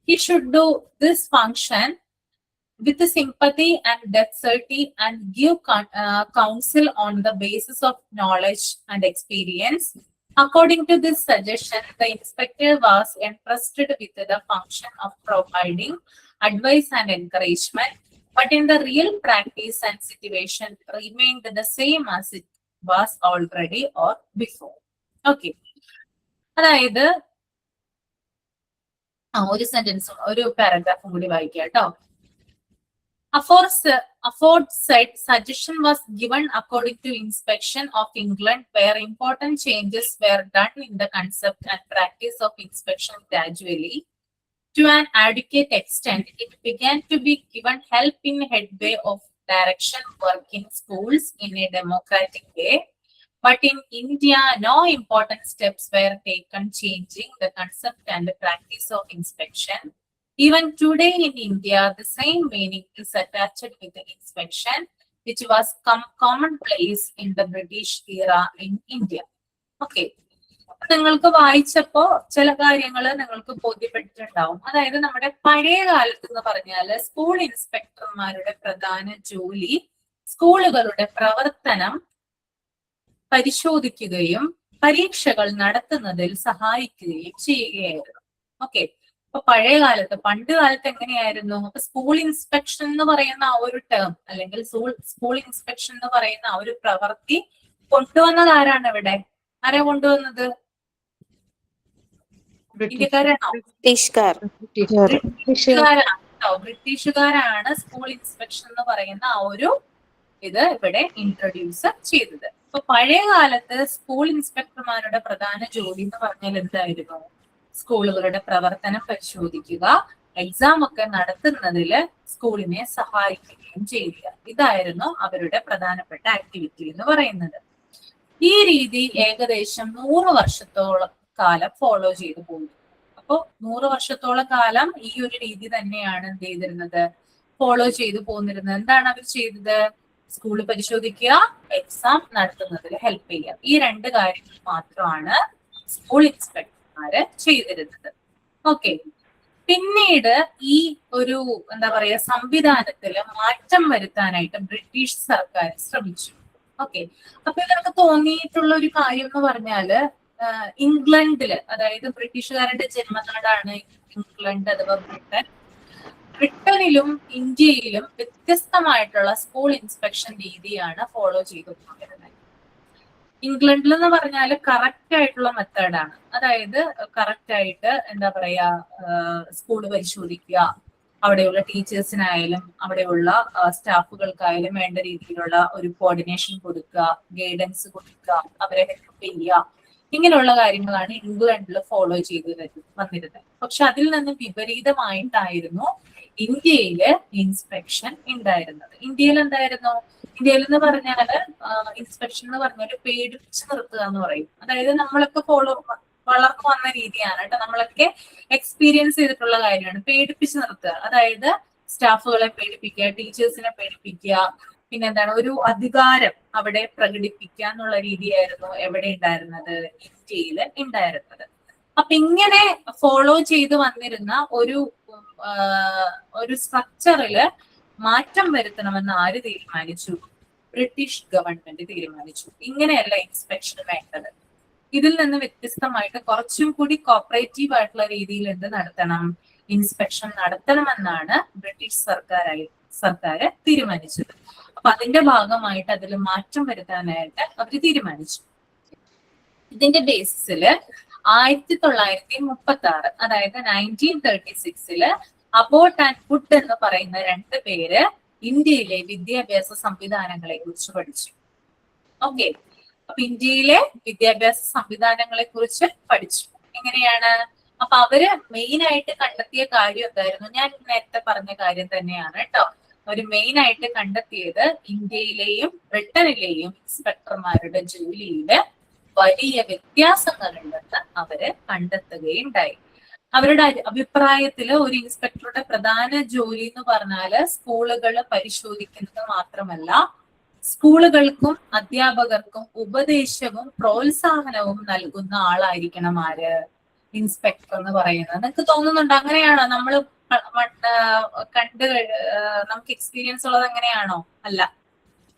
He should do this function with sympathy and dexterity and give counsel on the basis of knowledge and experience. According to this suggestion, the inspector was entrusted with the function of providing advice and encouragement, but in the real practice and situation remained the same as it was already or before. Okay. അതായത് ഒരു സെന്റൻസും ഒരു പാരഗ്രാഫും കൂടി വായിക്കാം, കേട്ടോ. Aforesaid suggestion was given according to inspection of England, where important changes were done in the concept and practice of inspection gradually. To an adequate extent, it began to be given help in headway of direction work in schools in a democratic way. But in India, no important steps were taken changing the concept and the practice of inspection. Even today in India, the same meaning is attached with the inspection, which was commonplace in the British era in India. Okay. നിങ്ങൾക്ക് വായിച്ചപ്പോ ചില കാര്യങ്ങൾ നിങ്ങൾക്ക് ബോധ്യപ്പെട്ടിട്ടുണ്ടാവും. അതായത് നമ്മുടെ പഴയ കാലത്ത് എന്ന് പറഞ്ഞാല് സ്കൂൾ ഇൻസ്പെക്ടർമാരുടെ പ്രധാന ജോലി സ്കൂളുകളുടെ പ്രവർത്തനം പരിശോധിക്കുകയും പരീക്ഷകൾ നടത്തുന്നതിൽ സഹായിക്കുകയും ചെയ്യുകയായിരുന്നു. ഓക്കെ, അപ്പൊ പഴയ കാലത്ത് പണ്ട് കാലത്ത് എങ്ങനെയായിരുന്നു? അപ്പൊ സ്കൂൾ ഇൻസ്പെക്ഷൻ എന്ന് പറയുന്ന ആ ഒരു ടേം, അല്ലെങ്കിൽ സ്കൂൾ ഇൻസ്പെക്ഷൻ എന്ന് പറയുന്ന ആ ഒരു പ്രവൃത്തി കൊണ്ടുവന്നത് ആരാണ്? ഇവിടെ ആരാ കൊണ്ടുവന്നത്? ഇന്ത്യക്കാരാണോ? ബ്രിട്ടീഷുകാരാണ് സ്കൂൾ ഇൻസ്പെക്ഷൻ എന്ന് പറയുന്ന ആ ഒരു ഇത് ഇവിടെ ഇൻട്രൊഡ്യൂസ് ചെയ്തത്. അപ്പൊ പഴയ കാലത്ത് സ്കൂൾ ഇൻസ്പെക്ടർമാരുടെ പ്രധാന ജോലി എന്ന് പറഞ്ഞാൽ എന്തായിരുന്നു? സ്കൂളുകളുടെ പ്രവർത്തനം പരിശോധിക്കുക, എക്സാം ഒക്കെ നടത്തുന്നതില് സ്കൂളിനെ സഹായിക്കുകയും ചെയ്യുക. ഇതായിരുന്നു അവരുടെ പ്രധാനപ്പെട്ട ആക്ടിവിറ്റി എന്ന് പറയുന്നത്. ഈ രീതി ഏകദേശം 100 വർഷത്തോളം കാലം ഫോളോ ചെയ്തു പോകുന്നു. അപ്പോ 100 വർഷത്തോളം കാലം ഈ ഒരു രീതി തന്നെയാണ് എന്ത് ചെയ്തിരുന്നത്? ഫോളോ ചെയ്തു പോന്നിരുന്നത്. എന്താണ് അവർ ചെയ്തത്? സ്കൂൾ പരിശോധിക്കുക, എക്സാം നടത്തുന്നതിൽ ഹെൽപ്പ് ചെയ്യുക. ഈ 2 കാര്യങ്ങൾ മാത്രമാണ് സ്കൂൾ ഇൻസ്പെക്ടർമാര് ചെയ്തിരുന്നത്. ഓക്കെ, പിന്നീട് ഈ ഒരു എന്താ പറയാ സംവിധാനത്തില് മാറ്റം വരുത്താനായിട്ട് ബ്രിട്ടീഷ് സർക്കാർ ശ്രമിച്ചു. ഓക്കെ, അപ്പൊ ഇവർക്ക് തോന്നിയിട്ടുള്ള ഒരു കാര്യം എന്ന് പറഞ്ഞാല് ഇംഗ്ലണ്ടില്, അതായത് ബ്രിട്ടീഷുകാരുടെ ജന്മനാടാണ് ഇംഗ്ലണ്ട് അഥവാ ബ്രിട്ടൻ. ബ്രിട്ടനിലും ഇന്ത്യയിലും വ്യത്യസ്തമായിട്ടുള്ള സ്കൂൾ ഇൻസ്പെക്ഷൻ രീതിയാണ് ഫോളോ ചെയ്തുകൊണ്ടിരുന്നത്. ഇംഗ്ലണ്ടിൽ എന്ന് പറഞ്ഞാൽ കറക്റ്റ് ആയിട്ടുള്ള മെത്തേഡാണ്. അതായത് കറക്റ്റ് ആയിട്ട് എന്താ പറയാ സ്കൂള് പരിശോധിക്കുക, അവിടെയുള്ള ടീച്ചേഴ്സിനായാലും അവിടെയുള്ള സ്റ്റാഫുകൾക്കായാലും വേണ്ട രീതിയിലുള്ള ഒരു കോർഡിനേഷൻ കൊടുക്കുക, ഗൈഡൻസ് കൊടുക്കുക, അവരെ ഹെൽപ്പ് ചെയ്യുക, ഇങ്ങനെയുള്ള കാര്യങ്ങളാണ് ഇംഗ്ലണ്ടിൽ ഫോളോ ചെയ്ത് വന്നിരുന്നത്. പക്ഷെ അതിൽ നിന്ന് വിപരീതമായിട്ടായിരുന്നു ഇന്ത്യയില് ഇൻസ്പെക്ഷൻ ഉണ്ടായിരുന്നത്. ഇന്ത്യയിൽ എന്തായിരുന്നു? ഇന്ത്യയിൽ എന്ന് പറഞ്ഞാല് ഇൻസ്പെക്ഷൻ എന്ന് പറഞ്ഞാല് പേടിപ്പിച്ച് നിർത്തുക എന്ന് പറയും. അതായത് നമ്മളൊക്കെ വളർന്നു വന്ന രീതിയാണ് കേട്ടോ, നമ്മളൊക്കെ എക്സ്പീരിയൻസ് ചെയ്തിട്ടുള്ള കാര്യമാണ്. പേടിപ്പിച്ച് നിർത്തുക, അതായത് സ്റ്റാഫുകളെ പേടിപ്പിക്കുക, ടീച്ചേഴ്സിനെ പേടിപ്പിക്കുക, പിന്നെ എന്താണ് ഒരു അധികാരം അവിടെ പ്രകടിപ്പിക്കുക എന്നുള്ള രീതിയായിരുന്നു എവിടെ ഉണ്ടായിരുന്നത്? ഇന്ത്യയിൽ ഉണ്ടായിരുന്നത്. അപ്പൊ ഇങ്ങനെ ഫോളോ ചെയ്ത് വന്നിരുന്ന ഒരു സ്ട്രക്ചറില് മാറ്റം വരുത്തണമെന്ന് ആര് തീരുമാനിച്ചു? ബ്രിട്ടീഷ് ഗവൺമെന്റ് തീരുമാനിച്ചു. ഇങ്ങനെയല്ല ഇൻസ്പെക്ഷൻ വേണ്ടത്. ഇതിൽ നിന്ന് വ്യത്യസ്തമായിട്ട് കുറച്ചും കൂടി കോപ്പറേറ്റീവ് ആയിട്ടുള്ള രീതിയിൽ എന്ത് നടത്തണം? ഇൻസ്പെക്ഷൻ നടത്തണമെന്നാണ് ബ്രിട്ടീഷ് സർക്കാർ തീരുമാനിച്ചത്. അപ്പൊ അതിന്റെ ഭാഗമായിട്ട് അതിൽ മാറ്റം വരുത്താനായിട്ട് അവർ തീരുമാനിച്ചു. ഇതിന്റെ ബേസിസില് 1936, അതായത് 1936 അബോട്ട് ആൻഡ് വുഡ് എന്ന് പറയുന്ന 2 പേര് ഇന്ത്യയിലെ വിദ്യാഭ്യാസ സംവിധാനങ്ങളെ കുറിച്ച് പഠിച്ചു. ഓക്കെ, അപ്പൊ ഇന്ത്യയിലെ വിദ്യാഭ്യാസ സംവിധാനങ്ങളെ കുറിച്ച് പഠിച്ചു. എങ്ങനെയാണ്? അപ്പൊ അവര് മെയിൻ ആയിട്ട് കണ്ടെത്തിയ കാര്യം എന്തായിരുന്നു? ഞാൻ നേരത്തെ പറഞ്ഞ കാര്യം തന്നെയാണ് കേട്ടോ. അവര് മെയിൻ ആയിട്ട് കണ്ടെത്തിയത് ഇന്ത്യയിലെയും ബ്രിട്ടനിലെയും ഇൻസ്പെക്ടർമാരുടെ ജോലിയില് വലിയ വ്യത്യാസങ്ങളുണ്ടെന്ന് അവര് കണ്ടെത്തുകയുണ്ടായി. അവരുടെ അഭിപ്രായത്തില് ഒരു ഇൻസ്പെക്ടറുടെ പ്രധാന ജോലി എന്ന് പറഞ്ഞാല് സ്കൂളുകൾ പരിശോധിക്കുന്നത് മാത്രമല്ല, സ്കൂളുകൾക്കും അധ്യാപകർക്കും ഉപദേശവും പ്രോത്സാഹനവും നൽകുന്ന ആളായിരിക്കണം ആര്? ഇൻസ്പെക്ടർ എന്ന് പറയുന്നത്. നിങ്ങൾക്ക് തോന്നുന്നുണ്ടോ അങ്ങനെയാണോ? നമ്മൾ നമുക്ക് എക്സ്പീരിയൻസ് ഉള്ളത് അങ്ങനെയാണോ? അല്ല.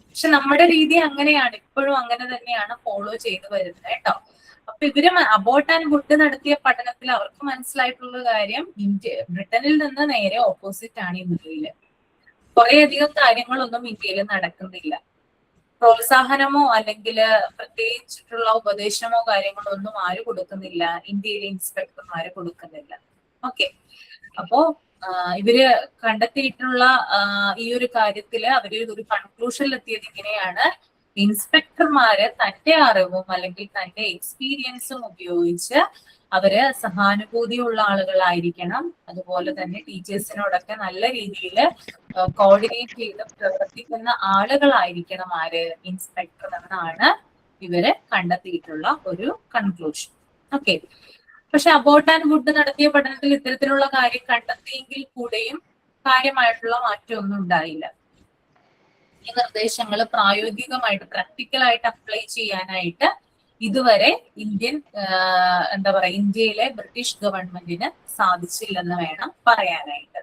പക്ഷെ നമ്മുടെ രീതി അങ്ങനെയാണ്, ഇപ്പോഴും അങ്ങനെ തന്നെയാണ് ഫോളോ ചെയ്ത് വരുന്നത് കേട്ടോ. അപ്പൊ ഇവര് അബോട്ട് ആൻഡ് വുഡ് നടത്തിയ പഠനത്തിൽ അവർക്ക് മനസ്സിലായിട്ടുള്ള കാര്യം ബ്രിട്ടനിൽ നിന്ന് നേരെ ഓപ്പോസിറ്റ് ആണ് ഇന്ത്യയില്. കുറേയധികം കാര്യങ്ങളൊന്നും ഇന്ത്യയിൽ നടക്കുന്നില്ല. പ്രോത്സാഹനമോ അല്ലെങ്കിൽ പ്രത്യേകിച്ചിട്ടുള്ള ഉപദേശമോ കാര്യങ്ങളോ ഒന്നും ആര് കൊടുക്കുന്നില്ല? ഇന്ത്യയിലെ ഇൻസ്പെക്ടർമാര് കൊടുക്കുന്നില്ല. ഓക്കെ, അപ്പോ ഇവര് കണ്ടെത്തിയിട്ടുള്ള ഈ ഒരു കാര്യത്തില് അവര് ഒരു കൺക്ലൂഷനിൽ എത്തിയത് ഇങ്ങനെയാണ്: ഇൻസ്പെക്ടർമാര് തന്റെ അറിവും അല്ലെങ്കിൽ തന്റെ എക്സ്പീരിയൻസും ഉപയോഗിച്ച് അവര് സഹാനുഭൂതിയുള്ള ആളുകളായിരിക്കണം. അതുപോലെ തന്നെ ടീച്ചേഴ്സിനോടൊക്കെ നല്ല രീതിയിൽ കോർഡിനേറ്റ് ചെയ്ത് പ്രവർത്തിക്കുന്ന ആളുകളായിരിക്കണം ആര്? ഇൻസ്പെക്ടർ എന്നാണ് ഇവര് കണ്ടെത്തിയിട്ടുള്ള ഒരു കൺക്ലൂഷൻ. ഓക്കെ, പക്ഷെ അബോട്ട് ആൻഡ് വുഡ് നടത്തിയ പഠനത്തിൽ ഇത്തരത്തിലുള്ള കാര്യം കണ്ടെത്തിയെങ്കിൽ കൂടെയും കാര്യമായിട്ടുള്ള മാറ്റമൊന്നും ഉണ്ടായില്ല. ഈ നിർദ്ദേശങ്ങൾ പ്രായോഗികമായിട്ട് പ്രാക്ടിക്കലായിട്ട് അപ്ലൈ ചെയ്യാനായിട്ട് ഇതുവരെ ഇന്ത്യയിലെ ബ്രിട്ടീഷ് ഗവൺമെന്റിന് സാധിച്ചില്ലെന്ന് വേണം പറയാനായിട്ട്.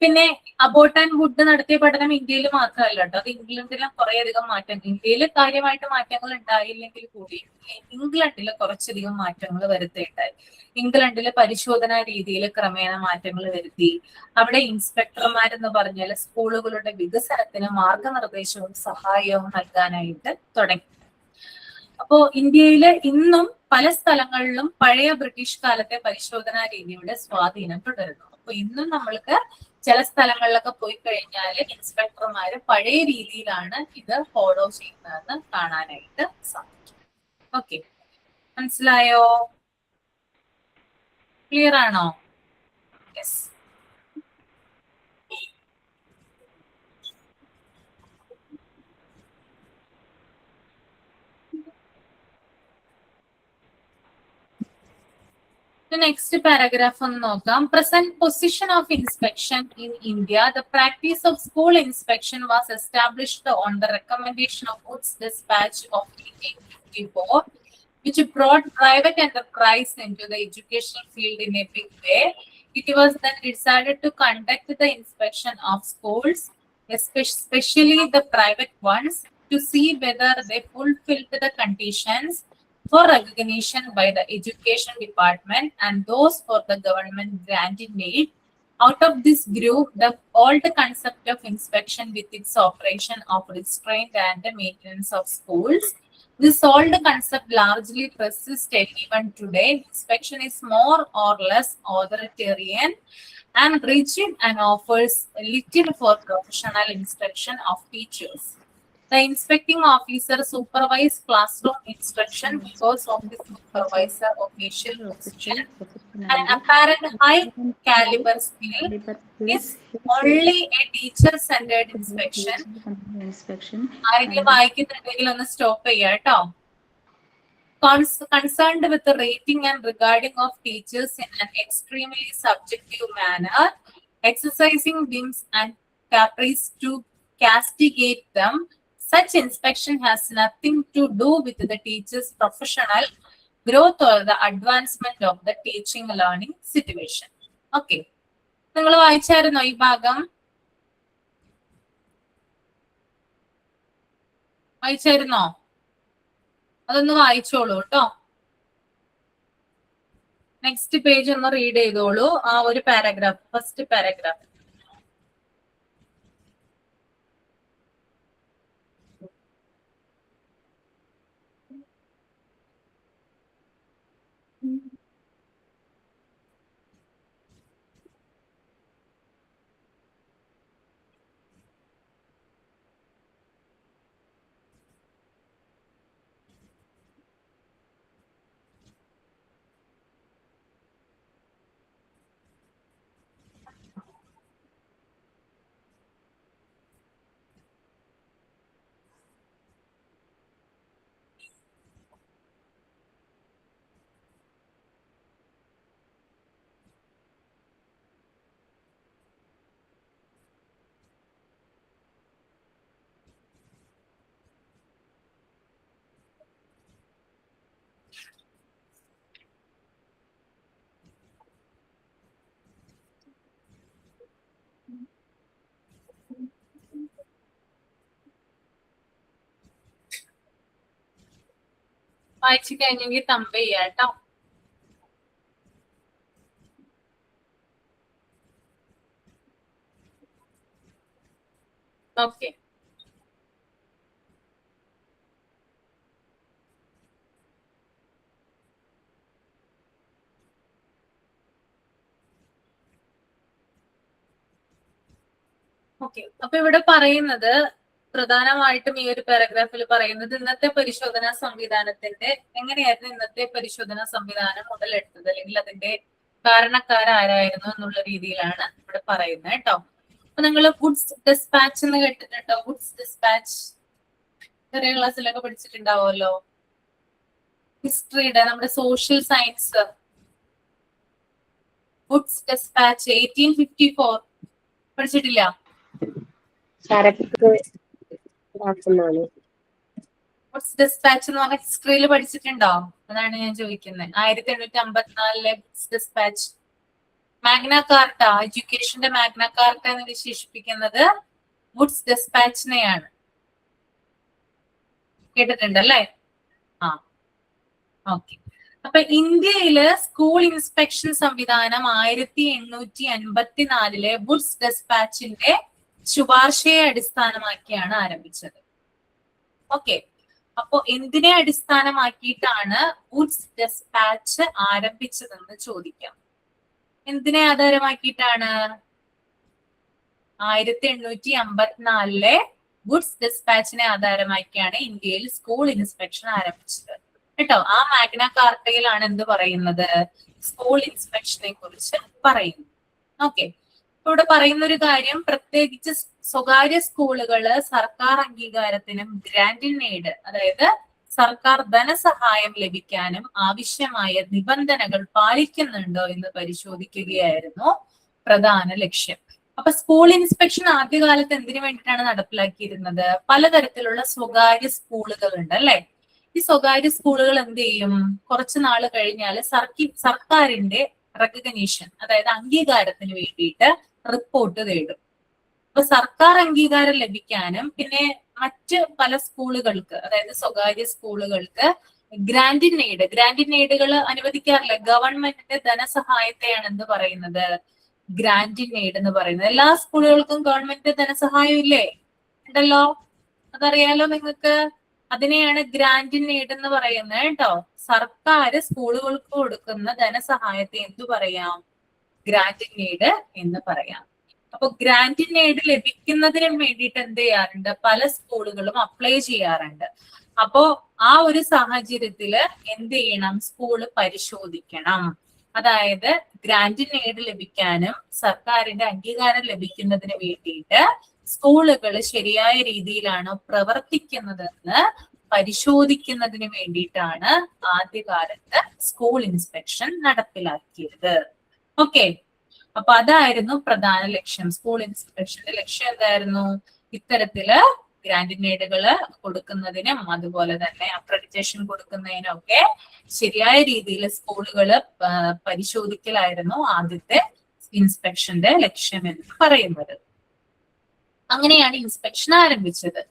പിന്നെ അബോട്ട് ആൻഡ് വുഡ് നടത്തിയ പഠനം ഇന്ത്യയിൽ മാത്രമല്ല കേട്ടോ, അത് ഇംഗ്ലണ്ടിലും കുറേയധികം മാറ്റങ്ങൾ, ഇന്ത്യയിൽ കാര്യമായിട്ട് മാറ്റങ്ങൾ ഉണ്ടായില്ലെങ്കിൽ കൂടി ഇംഗ്ലണ്ടിൽ കുറച്ചധികം മാറ്റങ്ങൾ വരുത്തേണ്ടായി. ഇംഗ്ലണ്ടിലെ പരിശോധനാ രീതിയിൽ ക്രമേണ മാറ്റങ്ങൾ വരുത്തി. അവിടെ ഇൻസ്പെക്ടർമാരെന്ന് പറഞ്ഞാൽ സ്കൂളുകളുടെ വികസനത്തിന് മാർഗനിർദ്ദേശവും സഹായവും നൽകാനായിട്ട് തുടങ്ങി. അപ്പോ ഇന്ത്യയില് ഇന്നും പല സ്ഥലങ്ങളിലും പഴയ ബ്രിട്ടീഷ് കാലത്തെ പരിശോധനാ രീതിയുടെ സ്വാധീനം തുടരുന്നു. അപ്പൊ ഇന്നും നമ്മൾക്ക് ചില സ്ഥലങ്ങളിലൊക്കെ പോയി കഴിഞ്ഞാൽ ഇൻസ്പെക്ടർമാര് പഴയ രീതിയിലാണ് ഇത് ഫോളോ ചെയ്യുന്നതെന്ന് കാണാനായിട്ട് സാധിക്കും. ഓക്കെ, മനസ്സിലായോ? ക്ലിയർ ആണോ? യെസ്. The next paragraph ഒന്ന് നോക്കാം. Present position of inspection in India. The practice of school inspection was established on the recommendation of Woods Dispatch of 1854, which brought private enterprise into the educational field in a big way. It was then decided to conduct the inspection of schools, especially the private ones, to see whether they fulfilled the conditions for recognition by the education department and those for the government granting aid. Out of this grew the old concept of inspection with its operation of restraint and the maintenance of schools. This old concept largely persists even today. Inspection is more or less authoritarian and rigid and offers little for professional instruction of teachers. The inspecting officer supervises classroom instruction because of the supervisor official position. An apparent high caliber skill is only a teacher-centered inspection. ആരെങ്കിലും വായിക്കുന്നുണ്ടെങ്കിൽ ഒന്ന് stop ചെയ്യാം കേട്ടോ. Concerned with the rating and regarding of teachers in an extremely subjective manner, exercising whims and caprice to castigate them. Such inspection has nothing to do with the teacher's professional growth or the advancement of the teaching learning situation. Okay. നിങ്ങൾ വായിച്ചായിരുന്നോ ഈ ഭാഗം? വായിച്ചായിരുന്നോ? അതൊന്ന് വായിച്ചോളൂ കേട്ടോ. Next page ഒന്ന് read ചെയ്തോളൂ. ആ ഒരു പാരഗ്രാഫ്, ഫസ്റ്റ് പാരഗ്രാഫ്. വായിച്ചു കഴിഞ്ഞെങ്കിൽ തമ്പ് ചെയ്യാം കേട്ടോ. Okay, okay. അപ്പൊ ഇവിടെ പറയുന്നത്, പ്രധാനമായിട്ടും ഈ ഒരു പാരഗ്രാഫിൽ പറയുന്നത്, ഇന്നത്തെ പരിശോധനാ സംവിധാനത്തിന്റെ എങ്ങനെയായിരുന്നു ഇന്നത്തെ പരിശോധനാ സംവിധാനം മുതലെടുത്തത്, അല്ലെങ്കിൽ അതിന്റെ കാരണക്കാരായിരുന്നു എന്നുള്ള രീതിയിലാണ് ഇവിടെ പറയുന്നത് കേട്ടോ. അപ്പൊ നിങ്ങൾ വുഡ്സ് ഡിസ്പാച്ച് എന്ന് കേട്ടിട്ടുണ്ടോ? വുഡ്സ് ഡിസ്പാച്ച് ചെറിയ ക്ലാസ്സിലൊക്കെ പഠിച്ചിട്ടുണ്ടാവുമല്ലോ. ഹിസ്റ്ററിയുടെ, നമ്മുടെ സോഷ്യൽ സയൻസ്. വുഡ്സ് ഡിസ്പാച്ച് 1854 പഠിച്ചിട്ടില്ല? വുഡ്സ് ഡിസ്പാച്ച് എന്ന് പറഞ്ഞ ഹിസ്റ്ററിയിൽ പഠിച്ചിട്ടുണ്ടോ? അതാണ് ഞാൻ ചോദിക്കുന്നത്. 1854 വുഡ്സ് ഡിസ്പാച്ച്. മാഗ്ന കാർട്ട, എഡ്യൂക്കേഷന്റെ മാഗ്ന കാർട്ട എന്ന് വിശേഷിപ്പിക്കുന്നത് വുഡ്സ് ഡിസ്പാച്ചിനെയാണ്. കേട്ടിട്ടുണ്ടല്ലേ? ആ, ഓക്കെ. അപ്പൊ ഇന്ത്യയില് സ്കൂൾ ഇൻസ്പെക്ഷൻ സംവിധാനം 1854 വുഡ്സ് ഡിസ്പാച്ചിന്റെ ശുപാർശയെ അടിസ്ഥാനമാക്കിയാണ് ആരംഭിച്ചത്. ഓക്കെ, അപ്പൊ എന്തിനെ അടിസ്ഥാനമാക്കിയിട്ടാണ് വുഡ്സ് ഡിസ്പാച്ച് ആരംഭിച്ചതെന്ന് ചോദിക്കാം. എന്തിനെ ആധാരമാക്കിയിട്ടാണ്? 1854 ഗുഡ്സ് ഡിസ്പാച്ചിനെ ആധാരമാക്കിയാണ് ഇന്ത്യയിൽ സ്കൂൾ ഇൻസ്പെക്ഷൻ ആരംഭിച്ചത് കേട്ടോ. ആ മാഗ്ന കാർട്ടയിലാണ് എന്ത് പറയുന്നത്, സ്കൂൾ ഇൻസ്പെക്ഷനെ കുറിച്ച് പറയുന്നു. ഓക്കെ, ഇവിടെ പറയുന്ന ഒരു കാര്യം, പ്രത്യേകിച്ച് സ്വകാര്യ സ്കൂളുകള് സർക്കാർ അംഗീകാരത്തിനും ഗ്രാന്റ് ഇൻ എയ്ഡ്, അതായത് സർക്കാർ ധനസഹായം ലഭിക്കാനും ആവശ്യമായ നിബന്ധനകൾ പാലിക്കുന്നുണ്ടോ എന്ന് പരിശോധിക്കുകയായിരുന്നു പ്രധാന ലക്ഷ്യം. അപ്പൊ സ്കൂൾ ഇൻസ്പെക്ഷൻ ആദ്യകാലത്ത് എന്തിനു വേണ്ടിയിട്ടാണ് നടപ്പിലാക്കിയിരുന്നത്? പലതരത്തിലുള്ള സ്വകാര്യ സ്കൂളുകൾ ഉണ്ട് അല്ലെ. ഈ സ്വകാര്യ സ്കൂളുകൾ എന്ത് ചെയ്യും, കുറച്ചു നാൾ കഴിഞ്ഞാൽ സർക്കാരിന്റെ റെക്കഗ്നീഷൻ, അതായത് അംഗീകാരത്തിന് വേണ്ടിയിട്ട് റിപ്പോർട്ട് തേടും. അപ്പൊ സർക്കാർ അംഗീകാരം ലഭിക്കാനും പിന്നെ മറ്റ് പല സ്കൂളുകൾക്ക്, അതായത് സ്വകാര്യ സ്കൂളുകൾക്ക് ഗ്രാന്റ് ഇൻ എയ്ഡുകൾ അനുവദിക്കാറില്ല. ഗവൺമെന്റിന്റെ ധനസഹായത്തെയാണ് എന്ത് പറയുന്നത്, ഗ്രാന്റ് ഇൻ എയ്ഡ് എന്ന് പറയുന്നത്. എല്ലാ സ്കൂളുകൾക്കും ഗവൺമെന്റ് ധനസഹായം ഇല്ലേ? ഉണ്ടല്ലോ, അതറിയാലോ നിങ്ങൾക്ക്. അതിനെയാണ് ഗ്രാന്റ് ഇൻ എയ്ഡ് എന്ന് പറയുന്നത് കേട്ടോ. സർക്കാർ സ്കൂളുകൾക്ക് കൊടുക്കുന്ന ധനസഹായത്തെ എന്തു പറയാം, ഗ്രാന്റ് ഇൻ എയ്ഡ് എന്ന് പറയാം. അപ്പൊ ഗ്രാന്റ് ഇൻ എയ്ഡ് ലഭിക്കുന്നതിന് വേണ്ടിയിട്ട് എന്ത് ചെയ്യാറുണ്ട്, പല സ്കൂളുകളും അപ്ലൈ ചെയ്യാറുണ്ട്. അപ്പോ ആ ഒരു സാഹചര്യത്തില് എന്ത് ചെയ്യണം, സ്കൂള് പരിശോധിക്കണം. അതായത് ഗ്രാന്റ് ഇൻ എയ്ഡ് ലഭിക്കാനും സർക്കാരിന്റെ അംഗീകാരം ലഭിക്കുന്നതിന് വേണ്ടിയിട്ട് സ്കൂളുകൾ ശരിയായ രീതിയിലാണോ പ്രവർത്തിക്കുന്നതെന്ന് പരിശോധിക്കുന്നതിന് വേണ്ടിയിട്ടാണ് ആദ്യകാലത്ത് സ്കൂൾ ഇൻസ്പെക്ഷൻ നടപ്പിലാക്കിയത്. ഓക്കെ, അപ്പൊ അതായിരുന്നു പ്രധാന ലക്ഷ്യം. സ്കൂൾ ഇൻസ്പെക്ഷന്റെ ലക്ഷ്യം എന്തായിരുന്നു, ഇത്തരത്തില് ഗ്രാന്റ് ഇൻ എയ്ഡുകള് കൊടുക്കുന്നതിനും അതുപോലെ തന്നെ അക്രഡിറ്റേഷൻ കൊടുക്കുന്നതിനും ഒക്കെ ശരിയായ രീതിയിൽ സ്കൂളുകള് പരിശോധിക്കലായിരുന്നു ആദ്യത്തെ ഇൻസ്പെക്ഷന്റെ ലക്ഷ്യം എന്ന് പറയുന്നത്. അങ്ങനെയാണ് ഇൻസ്പെക്ഷൻ ആരംഭിച്ചത്.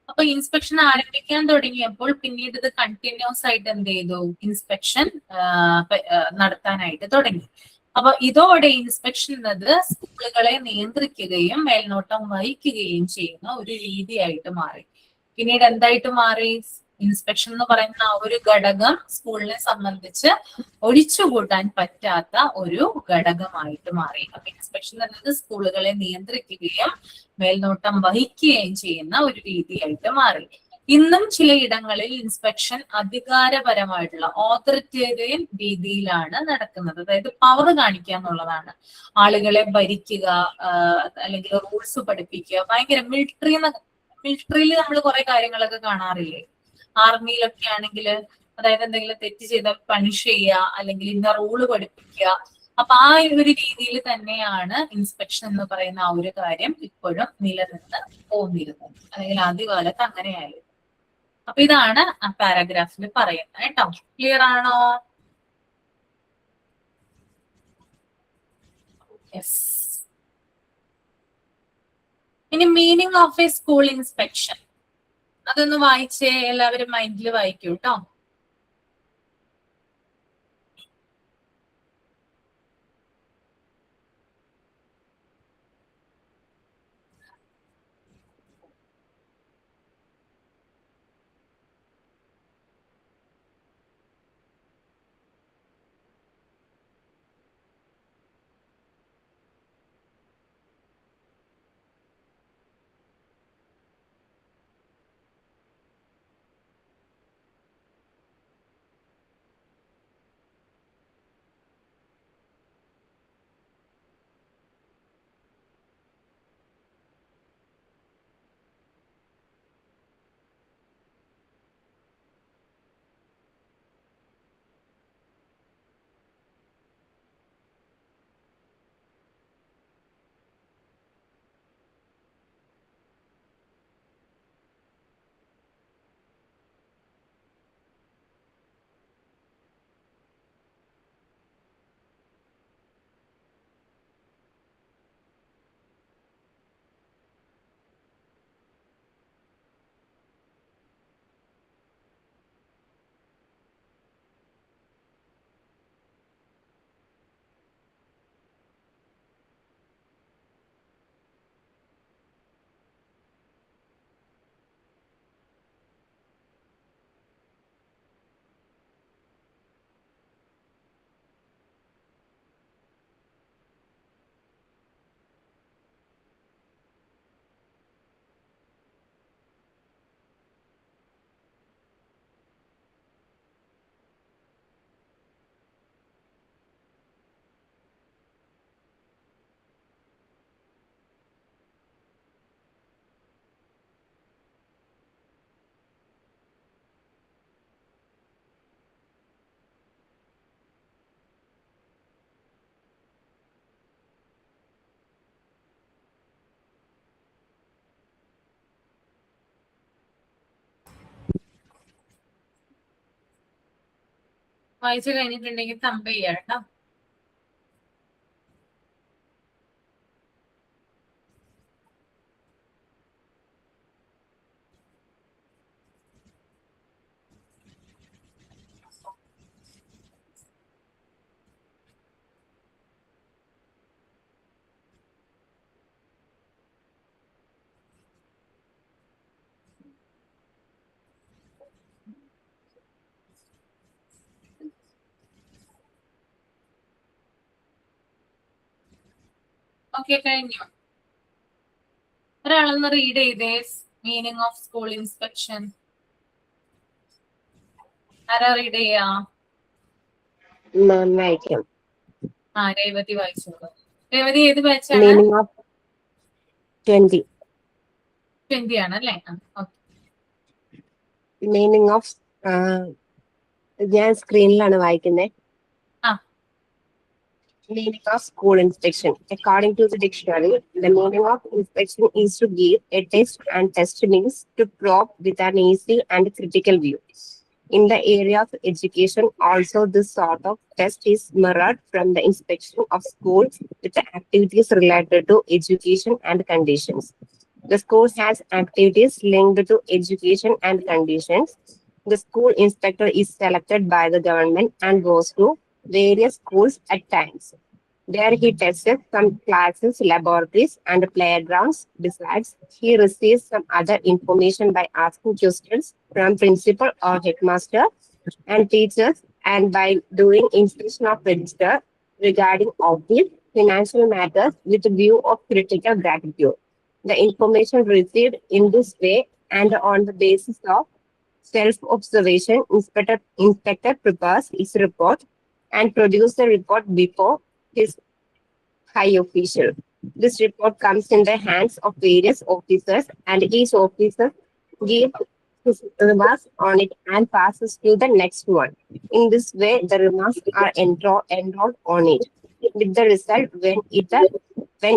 അപ്പൊ ഇൻസ്പെക്ഷൻ ആരംഭിക്കാൻ തുടങ്ങിയപ്പോൾ പിന്നീട് ഇത് കണ്ടിന്യൂസ് ആയിട്ട് എന്ത് ചെയ്തു, ഇൻസ്പെക്ഷൻ നടത്താനായിട്ട് തുടങ്ങി. അപ്പൊ ഇതോടെ ഇൻസ്പെക്ഷൻ എന്നത് സ്കൂളുകളെ നിയന്ത്രിക്കുകയും മേൽനോട്ടം വഹിക്കുകയും ചെയ്യുന്ന ഒരു രീതിയായിട്ട് മാറി. പിന്നീട് എന്തായിട്ട് മാറി, ഇൻസ്പെക്ഷൻ എന്ന് പറയുന്ന ആ ഒരു ഘടകം സ്കൂളിനെ സംബന്ധിച്ച് ഒഴിച്ചുകൂട്ടാൻ പറ്റാത്ത ഒരു ഘടകമായിട്ട് മാറി. അപ്പൊ ഇൻസ്പെക്ഷൻ എന്നത് സ്കൂളുകളെ നിയന്ത്രിക്കുകയും മേൽനോട്ടം വഹിക്കുകയും ചെയ്യുന്ന ഒരു രീതിയായിട്ട് മാറി. ഇന്നും ചിലയിടങ്ങളിൽ ഇൻസ്പെക്ഷൻ അധികാരപരമായിട്ടുള്ള ഓതറിറ്റേറിയൻ രീതിയിലാണ് നടക്കുന്നത്. അതായത് പവർ കാണിക്കുക എന്നുള്ളതാണ്. ആളുകളെ ഭരിക്കുക, അല്ലെങ്കിൽ റൂൾസ് പഠിപ്പിക്കുക. ഭയങ്കര മിലിറ്ററിയിൽ നമ്മൾ കുറെ കാര്യങ്ങളൊക്കെ കാണാറില്ലേ, ആർമിയിലൊക്കെ ആണെങ്കിൽ, അതായത് എന്തെങ്കിലും തെറ്റ് ചെയ്താൽ പണിഷ് ചെയ്യുക, അല്ലെങ്കിൽ ഇന്ന റൂള് പഠിപ്പിക്കുക. അപ്പൊ ആ ഒരു രീതിയിൽ തന്നെയാണ് ഇൻസ്പെക്ഷൻ എന്ന് പറയുന്ന ആ ഒരു കാര്യം ഇപ്പോഴും നിലനിന്ന് പോന്നിരുന്നത്, അല്ലെങ്കിൽ ആദ്യകാലത്ത് അങ്ങനെയായിരുന്നു. അപ്പൊ ഇതാണ് ആ പാരഗ്രാഫിൽ പറയുന്നത് കേട്ടോ. ക്ലിയർ ആണോ? യെസ്. ഇനി meaning of A school inspection, അതൊന്ന് വായിച്ചേ, എല്ലാവരും മൈൻഡിൽ വായിക്കൂ കേട്ടോ. വായിച്ചു കഴിഞ്ഞിട്ടുണ്ടെങ്കിൽ തമ്പ് ചെയ്യാം കേട്ടോ. ഓക്കെ, കഴിഞ്ഞു. ഒരാളൊന്ന് റീഡ് ചെയ്തേ മീനിങ് ഓഫ് സ്കൂൾ ഇൻസ്പെക്ഷൻ. ആരാ റീഡ് ചെയ്യാ? മാം വായിക്കാം. രേവതി വായിച്ചോളൂ. രേവതി ഏത് ബാച്ചാണ്? Meaning of 20. 20 ആണല്ലേ? മീനിങ് ഓഫ് ഞാൻ സ്ക്രീനിലാണ് വായിക്കുന്നത്. Meaning of school inspection. According to the dictionary, the meaning of inspection is to give a test, and test means to probe with an easy and critical view. In the area of education, also this sort of test is mirrored from the inspection of schools with the activities related to education and conditions. The school has activities linked to education and conditions. The school inspector is selected by the government and goes to various schools at times. There he tests some classes, laboratories, and playgrounds. Besides, he receives some other information by asking questions from principal or headmaster and teachers, and by doing inspection of register regarding office, financial matters with view of critical gratitude. The information received in this way and on the basis of self-observation, inspector prepares his report and produces the report before his high official. This report comes in the hands of various officers, and each officer gives his remarks on it and passes to the next one. In this way, the remarks are enrolled on it. With the result, when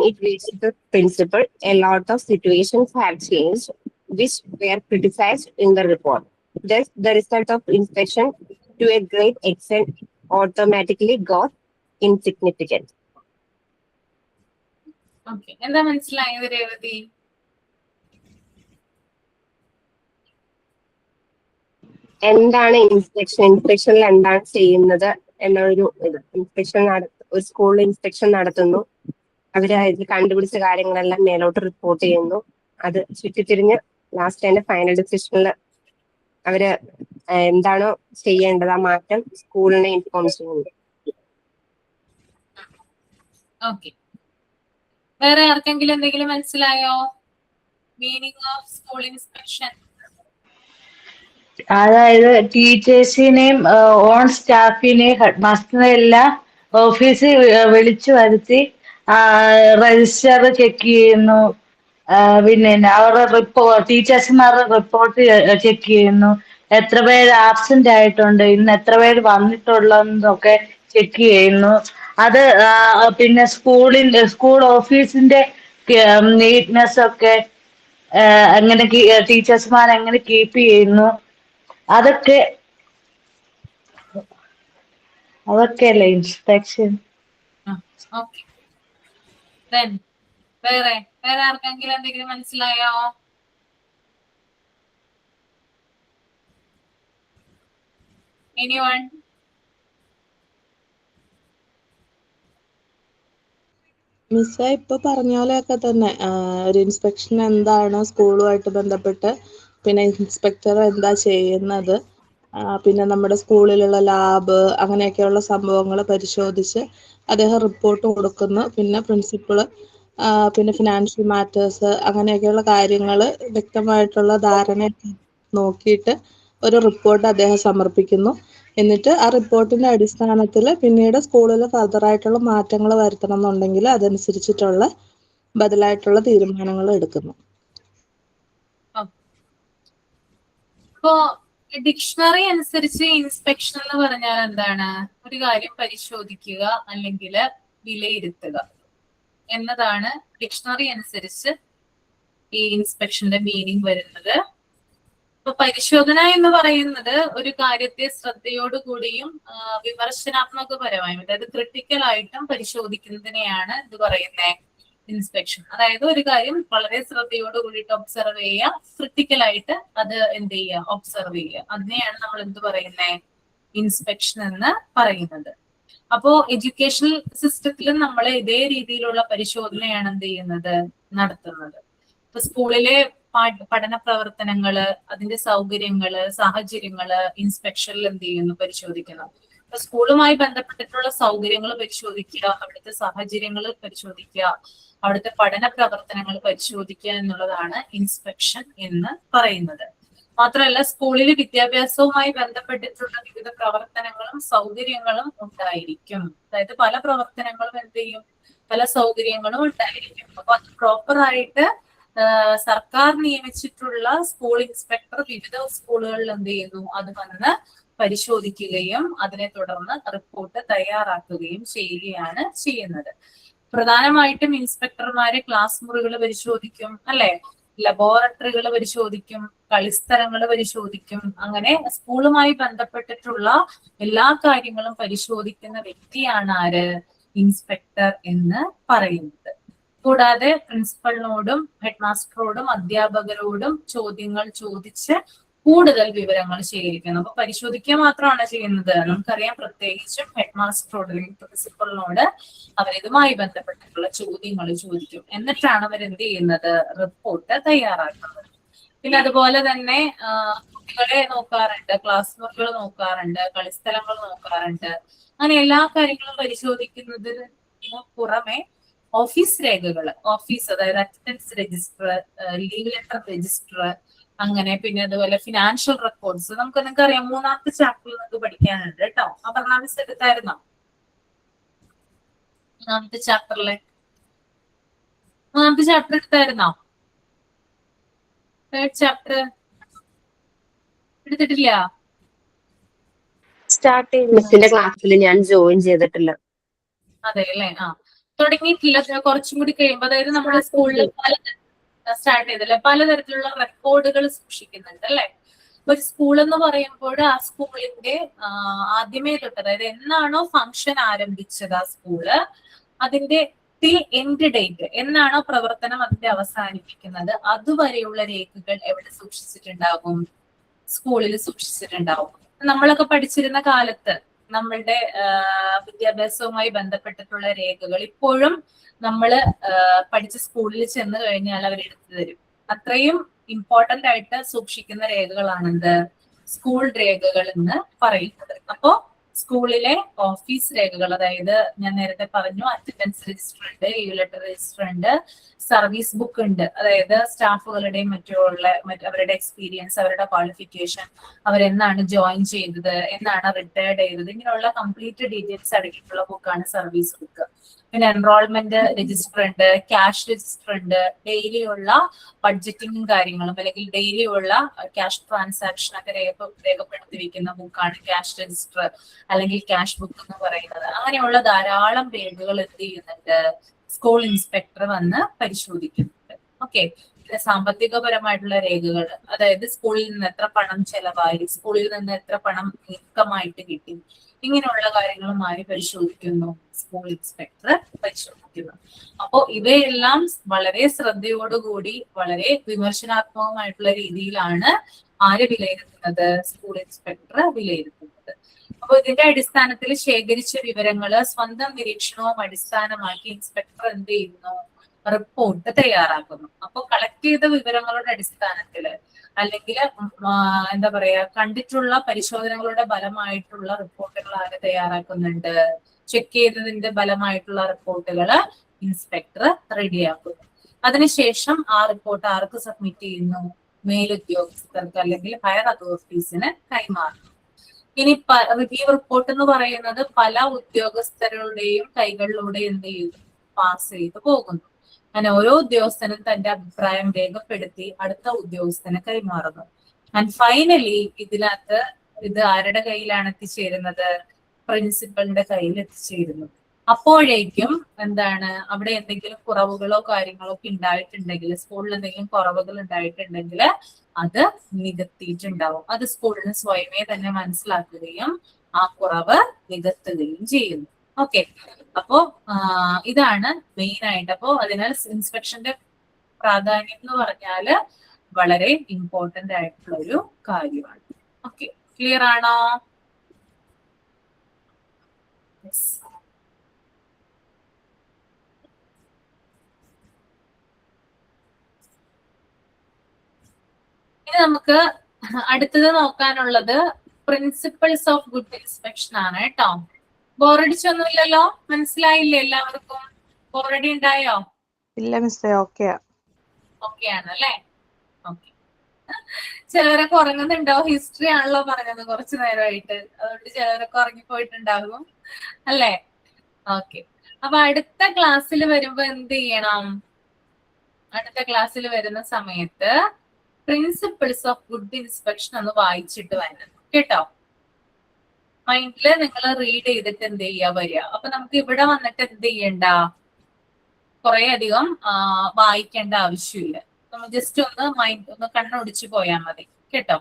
it reaches the principal, a lot of situations have changed, which were criticized in the report. Thus, the result of inspection, to a great extent, automatically got insignificant. Okay, എന്താ മനസ്സിലായത് രേവതി? എന്താണ് inspection, ഇൻസ്പെക്ഷനിൽ എന്താണ് ചെയ്യുന്നത് എന്നൊരു inspection ഒരു സ്കൂളിൽ inspection നടത്തുന്നു. അവര് അതിൽ കണ്ടുപിടിച്ച കാര്യങ്ങളെല്ലാം മേലോട്ട് റിപ്പോർട്ട് ചെയ്യുന്നു. അത് ചുറ്റിത്തിരിഞ്ഞ് ലാസ്റ്റ് അതിന്റെ ഫൈനൽ ഡിസിഷനിൽ അവര് എന്താണോ ചെയ്യേണ്ടത് ആ മാറ്റം സ്കൂളിനെ ഇൻഫോം ചെയ്യുന്നു. ഓക്കെ, വേറെ ആർക്കെങ്കിലും എന്തെങ്കിലും മനസ്സിലായോ? Meaning of school inspection. അതായത് ടീച്ചേഴ്സിനെയും ഓൺ സ്റ്റാഫിനെയും ഹെഡ് മാസ്റ്ററിനെ എല്ലാം ഓഫീസിൽ വിളിച്ചു വരുത്തി രജിസ്റ്റർ ചെക്ക് ചെയ്യുന്നു. പിന്നെ അവരുടെ ടീച്ചേഴ്സുമാരുടെ റിപ്പോർട്ട് ചെക്ക് ചെയ്യുന്നു. എത്ര പേര് ആബ്സെന്റ് ആയിട്ടുണ്ട്, ഇന്ന് എത്ര പേര് വന്നിട്ടുള്ളതെന്നൊക്കെ ചെക്ക് ചെയ്യുന്നു. അത് പിന്നെ സ്കൂൾ ഓഫീസിന്റെ നീറ്റ്നെസ് ഒക്കെ എങ്ങനെ ടീച്ചേഴ്സുമാർ എങ്ങനെ കീപ്പ് ചെയ്യുന്നു, അതൊക്കെയല്ലേ ഇൻസ്പെക്ഷൻ. ഓക്കെ, വേറെ ആർക്കെങ്കിലും എന്തെങ്കിലും മനസ്സിലായോ? എനിവൺ? മിസ്സ ഇപ്പൊ പറഞ്ഞ പോലെയൊക്കെ തന്നെ ഒരു ഇൻസ്പെക്ഷൻ എന്താണ്, സ്കൂളുമായിട്ട് ബന്ധപ്പെട്ട് പിന്നെ ഇൻസ്പെക്ടർ എന്താ ചെയ്യുന്നത്, പിന്നെ നമ്മുടെ സ്കൂളിലുള്ള ലാബ് അങ്ങനെയൊക്കെയുള്ള സംഭവങ്ങൾ പരിശോധിച്ച് അദ്ദേഹം റിപ്പോർട്ട് കൊടുക്കുന്നു. പിന്നെ പ്രിൻസിപ്പള് പിന്നെ ഫിനാൻഷ്യൽ മാറ്റേഴ്സ് അങ്ങനെയൊക്കെയുള്ള കാര്യങ്ങൾ വ്യക്തമായിട്ടുള്ള ധാരണ നോക്കിയിട്ട് ഒരു റിപ്പോർട്ട് അദ്ദേഹം സമർപ്പിക്കുന്നു. എന്നിട്ട് ആ റിപ്പോർട്ടിന്റെ അടിസ്ഥാനത്തിൽ പിന്നീട് സ്കൂളിൽ ഫർദറായിട്ടുള്ള മാറ്റങ്ങൾ വരുത്തണം എന്നുണ്ടെങ്കിൽ അതനുസരിച്ചിട്ടുള്ള ബദലായിട്ടുള്ള തീരുമാനങ്ങൾ എടുക്കുന്നു. ഇപ്പോ ഡിക്ഷണറി അനുസരിച്ച് ഇൻസ്പെക്ഷൻ എന്ന് പറഞ്ഞാൽ എന്താണ്? ഒരു കാര്യം പരിശോധിക്കുക അല്ലെങ്കിൽ വിലയിരുത്തുക എന്നതാണ് ഡിക്ഷണറി അനുസരിച്ച് ഈ ഇൻസ്പെക്ഷന്റെ മീനിങ് വരുന്നത്. അപ്പൊ പരിശോധന എന്ന് പറയുന്നത് ഒരു കാര്യത്തെ ശ്രദ്ധയോടുകൂടിയും വിമർശനാത്മകപരമായും, അതായത് ക്രിട്ടിക്കൽ ആയിട്ടും പരിശോധിക്കുന്നതിനെയാണ് ഇത് പറയുന്നത് ഇൻസ്പെക്ഷൻ. അതായത് ഒരു കാര്യം വളരെ ശ്രദ്ധയോട് കൂടിയിട്ട് ഒബ്സർവ് ചെയ്യുക, ക്രിട്ടിക്കൽ ആയിട്ട് അത് എന്ത് ചെയ്യുക, ഒബ്സർവ് ചെയ്യുക. അതിനെയാണ് നമ്മൾ എന്ത് പറയുന്നത്, ഇൻസ്പെക്ഷൻ എന്ന് പറയുന്നത്. അപ്പോ എഡ്യൂക്കേഷണൽ സിസ്റ്റത്തിൽ നമ്മൾ ഇതേ രീതിയിലുള്ള പരിശോധനയാണ് എന്ത് ചെയ്യുന്നത്, നടത്തുന്നത്. ഇപ്പൊ സ്കൂളിലെ പഠന പ്രവർത്തനങ്ങള്, അതിന്റെ സൗകര്യങ്ങള്, സാഹചര്യങ്ങള് ഇൻസ്പെക്ഷനിൽ എന്ത് ചെയ്യുന്നു, പരിശോധിക്കണം. ഇപ്പൊ സ്കൂളുമായി ബന്ധപ്പെട്ടിട്ടുള്ള സൗകര്യങ്ങൾ പരിശോധിക്കുക, അവിടുത്തെ സാഹചര്യങ്ങൾ പരിശോധിക്കുക, അവിടുത്തെ പഠന പ്രവർത്തനങ്ങൾ പരിശോധിക്കുക എന്നുള്ളതാണ് ഇൻസ്പെക്ഷൻ എന്ന് പറയുന്നത്. മാത്രമല്ല സ്കൂളിൽ വിദ്യാഭ്യാസവുമായി ബന്ധപ്പെട്ടിട്ടുള്ള വിവിധ പ്രവർത്തനങ്ങളും സൗകര്യങ്ങളും ഉണ്ടായിരിക്കും. അതായത് പല പ്രവർത്തനങ്ങളും എന്ത് ചെയ്യും, പല സൗകര്യങ്ങളും ഉണ്ടായിരിക്കും. അപ്പൊ അത് പ്രോപ്പറായിട്ട് സർക്കാർ നിയമിച്ചിട്ടുള്ള സ്കൂൾ ഇൻസ്പെക്ടർ വിവിധ സ്കൂളുകളിൽ എന്ത് ചെയ്യുന്നു, അത് വന്ന് പരിശോധിക്കുകയും അതിനെ തുടർന്ന് റിപ്പോർട്ട് തയ്യാറാക്കുകയും ചെയ്യുകയാണ് ചെയ്യുന്നത്. പ്രധാനമായിട്ടും ഇൻസ്പെക്ടർമാര് ക്ലാസ് മുറികൾ പരിശോധിക്കും, അല്ലെ, ലബോറട്ടറികൾ പരിശോധിക്കും, കളിസ്ഥലങ്ങൾ പരിശോധിക്കും. അങ്ങനെ സ്കൂളുമായി ബന്ധപ്പെട്ടിട്ടുള്ള എല്ലാ കാര്യങ്ങളും പരിശോധിക്കുന്ന വ്യക്തിയാണ് ആര്, ഇൻസ്പെക്ടർ എന്ന് പറയുന്നത്. കൂടാതെ പ്രിൻസിപ്പലിനോടും ഹെഡ് മാസ്റ്ററോടും അധ്യാപകരോടും ചോദ്യങ്ങൾ ചോദിച്ച് കൂടുതൽ വിവരങ്ങൾ ശേഖരിക്കണം. അപ്പൊ പരിശോധിക്കുക മാത്രമാണ് ചെയ്യുന്നത്. നമുക്കറിയാം, പ്രത്യേകിച്ചും ഹെഡ് മാസ്റ്ററോട് അല്ലെങ്കിൽ പ്രിൻസിപ്പലിനോട് അവരിതുമായി ബന്ധപ്പെട്ടിട്ടുള്ള ചോദ്യങ്ങൾ ചോദിക്കും. എന്നിട്ടാണ് അവരെന്ത് ചെയ്യുന്നത്, റിപ്പോർട്ട് തയ്യാറാക്കുന്നത്. പിന്നെ അതുപോലെ തന്നെ കുട്ടികളെ നോക്കാറുണ്ട്, ക്ലാസ് മുറികൾ നോക്കാറുണ്ട്, കളിസ്ഥലങ്ങൾ നോക്കാറുണ്ട്. അങ്ങനെ എല്ലാ കാര്യങ്ങളും പരിശോധിക്കുന്നതിന് പുറമെ ഓഫീസ് രേഖകൾ, ഓഫീസ് അതായത് attendance register, leave letter register, അങ്ങനെ പിന്നെ അതുപോലെ ഫിനാൻഷ്യൽ റെക്കോർഡ്സ്. നിങ്ങൾക്ക് അറിയാം, 3ാമത്തെ ചാപ്റ്ററിൽ നിങ്ങൾക്ക് പഠിക്കാനുണ്ട് കേട്ടോ. അപ്പൊ മിസ് എടുത്തായിരുന്നോ 3ാമത്തെ ചാപ്റ്ററിലെ? 3ാമത്തെ ചാപ്റ്റർ എടുത്തായിരുന്നോ? 3rd ചാപ്റ്റർ എടുത്തിട്ടില്ല? മിസ്സിന്റെ ക്ലാസ്സിൽ ഞാൻ ജോയിൻ ചെയ്തിട്ടില്ല. അതെ അല്ലേ, തുടങ്ങിയിട്ടില്ല. കുറച്ചും കൂടി കഴിയുമ്പോൾ, അതായത് നമ്മുടെ സ്കൂളിൽ സ്റ്റാർട്ട് ചെയ്തല്ലേ, പലതരത്തിലുള്ള റെക്കോർഡുകൾ സൂക്ഷിക്കുന്നുണ്ട്, അല്ലെ. ഒരു സ്കൂൾ എന്ന് പറയുമ്പോൾ ആ സ്കൂളിന്റെ ആദ്യമേ തൊട്ട്, അതായത് എന്നാണോ ഫംഗ്ഷൻ ആരംഭിച്ചത് ആ സ്കൂള്, അതിന്റെ എൻഡ് ഡേറ്റ് എന്നാണോ പ്രവർത്തനം അതിന്റെ അവസാനിപ്പിക്കുന്നത്, അതുവരെയുള്ള രേഖകൾ എവിടെ സൂക്ഷിച്ചിട്ടുണ്ടാകും, സ്കൂളിൽ സൂക്ഷിച്ചിട്ടുണ്ടാവും. നമ്മളൊക്കെ പഠിച്ചിരുന്ന കാലത്ത് നമ്മളുടെ വിദ്യാഭ്യാസവുമായി ബന്ധപ്പെട്ടിട്ടുള്ള രേഖകൾ ഇപ്പോഴും നമ്മൾ പഠിച്ച സ്കൂളിൽ ചെന്ന് കഴിഞ്ഞാൽ അവർ എടുത്തു തരും. അത്രയും ഇമ്പോർട്ടന്റ് ആയിട്ട് സൂക്ഷിക്കുന്ന രേഖകളാണെന്ത്, സ്കൂൾ രേഖകൾ എന്ന് പറയുന്നത്. അപ്പോ സ്കൂളിലെ ഓഫീസ് രേഖകൾ, അതായത് ഞാൻ നേരത്തെ പറഞ്ഞു, അറ്റൻഡൻസ് രജിസ്റ്റർ ഉണ്ട്, ലീവ് ലെറ്റർ രജിസ്റ്റർ ഉണ്ട്, സർവീസ് ബുക്ക് ഉണ്ട്, അതായത് സ്റ്റാഫുകളുടെയും അവരുടെ എക്സ്പീരിയൻസ്, അവരുടെ ക്വാളിഫിക്കേഷൻ, അവരെന്നാണ് ജോയിൻ ചെയ്തത്, എന്നാണ് റിട്ടയർഡ് ചെയ്തത്, ഇങ്ങനെയുള്ള കംപ്ലീറ്റ് ഡീറ്റെയിൽസ് അടങ്ങിയിട്ടുള്ള ബുക്കാണ് സർവീസ് ബുക്ക്. പിന്നെ എൻറോൾമെന്റ് രജിസ്റ്റർ ഉണ്ട്, ക്യാഷ് രജിസ്റ്റർ ഉണ്ട്, ഡെയിലി ഉള്ള ബഡ്ജറ്റിങ്ങും കാര്യങ്ങളും അല്ലെങ്കിൽ ഡെയിലി ഉള്ള ക്യാഷ് ട്രാൻസാക്ഷൻ ഒക്കെ രേഖപ്പെടുത്തി വെക്കുന്ന ബുക്കാണ് ക്യാഷ് രജിസ്റ്റർ അല്ലെങ്കിൽ ക്യാഷ് ബുക്ക് എന്ന് പറയുന്നത്. അങ്ങനെയുള്ള ധാരാളം രേഖകൾ എന്ത് ചെയ്യുന്നുണ്ട്, സ്കൂൾ ഇൻസ്പെക്ടർ വന്ന് പരിശോധിക്കുന്നുണ്ട്. ഓക്കെ. പിന്നെ സാമ്പത്തികപരമായിട്ടുള്ള രേഖകൾ, അതായത് സ്കൂളിൽ നിന്ന് എത്ര പണം ചെലവായി, സ്കൂളിൽ നിന്ന് എത്ര പണം ഇൻകമായിട്ട് കിട്ടി, ഇങ്ങനെയുള്ള കാര്യങ്ങളും ആര് പരിശോധിക്കുന്നു, സ്കൂൾ ഇൻസ്പെക്ടർ പരിശോധിക്കുന്നു. അപ്പോ ഇവയെല്ലാം വളരെ ശ്രദ്ധയോടുകൂടി വളരെ വിമർശനാത്മകമായിട്ടുള്ള രീതിയിലാണ് ആര് വിലയിരുത്തുന്നത്, സ്കൂൾ ഇൻസ്പെക്ടർ വിലയിരുത്തുന്നത്. അപ്പൊ ഇതിന്റെ അടിസ്ഥാനത്തിൽ ശേഖരിച്ച വിവരങ്ങള് സ്വന്തം നിരീക്ഷണവും അടിസ്ഥാനമാക്കി ഇൻസ്പെക്ടർ എന്ത് ചെയ്യുന്നു, റിപ്പോർട്ട് തയ്യാറാക്കുന്നു. അപ്പൊ കളക്ട് ചെയ്ത വിവരങ്ങളുടെ അടിസ്ഥാനത്തില് അല്ലെങ്കിൽ എന്താ പറയാ, കണ്ടിട്ടുള്ള പരിശോധനകളുടെ ഫലമായിട്ടുള്ള റിപ്പോർട്ടുകൾ ആര് തയ്യാറാക്കുന്നുണ്ട്, ചെക്ക് ചെയ്തതിന്റെ ഫലമായിട്ടുള്ള റിപ്പോർട്ടുകൾ ഇൻസ്പെക്ടർ റെഡിയാക്കുന്നു. അതിനുശേഷം ആ റിപ്പോർട്ട് ആർക്ക് സബ്മിറ്റ് ചെയ്യുന്നു, മേലുദ്യോഗസ്ഥർക്ക് അല്ലെങ്കിൽ ഹയർ അതോറിറ്റീസിന് കൈമാറുന്നു. ഇനി റിവ്യൂ റിപ്പോർട്ട് എന്ന് പറയുന്നത് പല ഉദ്യോഗസ്ഥരുടെയും കൈകളിലൂടെ എന്ത് ചെയ്യുന്നു, പാസ് ചെയ്ത് പോകുന്നു. അങ്ങനെ ഓരോ ഉദ്യോഗസ്ഥനും തന്റെ അഭിപ്രായം രേഖപ്പെടുത്തി അടുത്ത ഉദ്യോഗസ്ഥന് കൈമാറുന്നു. ആൻഡ് ഫൈനലി ഇത് ആരുടെ കയ്യിലാണ് എത്തിച്ചേരുന്നത്, പ്രിൻസിപ്പലിന്റെ കയ്യിൽ എത്തിച്ചേരുന്നു. അപ്പോഴേക്കും എന്താണ് അവിടെ എന്തെങ്കിലും കുറവുകളോ കാര്യങ്ങളോ ഒക്കെ ഉണ്ടായിട്ടുണ്ടെങ്കിൽ, സ്കൂളിൽ എന്തെങ്കിലും കുറവുകൾ ഉണ്ടായിട്ടുണ്ടെങ്കിൽ അത് നികത്തിയിട്ടുണ്ടാവും. അത് സ്കൂളിന് സ്വയമേ തന്നെ മനസ്സിലാക്കുകയും ആ കുറവ് നികത്തുകയും ചെയ്യുന്നു. ഓക്കെ, അപ്പോ ഇതാണ് മെയിൻ ആയിട്ട്. അപ്പോ അതിനാൽ ഇൻസ്പെക്ഷന്റെ പ്രാധാന്യം എന്ന് പറഞ്ഞാല് വളരെ ഇമ്പോർട്ടന്റ് ആയിട്ടുള്ള ഒരു കാര്യമാണ്. ഓക്കെ, ക്ലിയർ ആണോ? ഇനി നമുക്ക് അടുത്തത് നോക്കാനുള്ളത് പ്രിൻസിപ്പിൾസ് ഓഫ് ഗുഡ് ഇൻസ്പെക്ഷൻ ആണ് കേട്ടോ. ബോറടിച്ചൊന്നുമില്ലല്ലോ? മനസ്സിലായില്ലേ എല്ലാവർക്കും? ബോറടി ഉണ്ടായോ? ഇല്ല മിസ്സേ, ഓക്കെ ഓക്കെ ആണല്ലേ? ഓക്കെ. ചിലരൊക്കെ ഉറങ്ങുന്നുണ്ടോ? ഹിസ്റ്ററി ആണല്ലോ പറഞ്ഞത് കുറച്ചു നേരമായിട്ട്, അതുകൊണ്ട് ചിലരൊക്കെ ഉറങ്ങിപ്പോയിട്ടുണ്ടാകും അല്ലേ? ഓക്കെ, അപ്പൊ അടുത്ത ക്ലാസ്സിൽ വരുമ്പോ എന്ത് ചെയ്യണം? അടുത്ത ക്ലാസ്സിൽ വരുന്ന സമയത്ത് പ്രിൻസിപ്പിൾസ് ഓഫ് ഗുഡ് ഇൻസ്പെക്ഷൻ ഒന്ന് വായിച്ചിട്ട് വരണം കേട്ടോ. മൈൻഡില് നിങ്ങൾ റീഡ് ചെയ്തിട്ട് എന്ത് ചെയ്യാ വരിക. അപ്പൊ നമുക്ക് ഇവിടെ വന്നിട്ട് എന്ത് ചെയ്യണ്ട, കുറെ അധികം വായിക്കേണ്ട ആവശ്യമില്ല. നമ്മൾ ജസ്റ്റ് ഒന്ന് മൈൻഡ് ഒന്ന് കണ്ണൊടിച്ചു പോയാൽ മതി കേട്ടോ.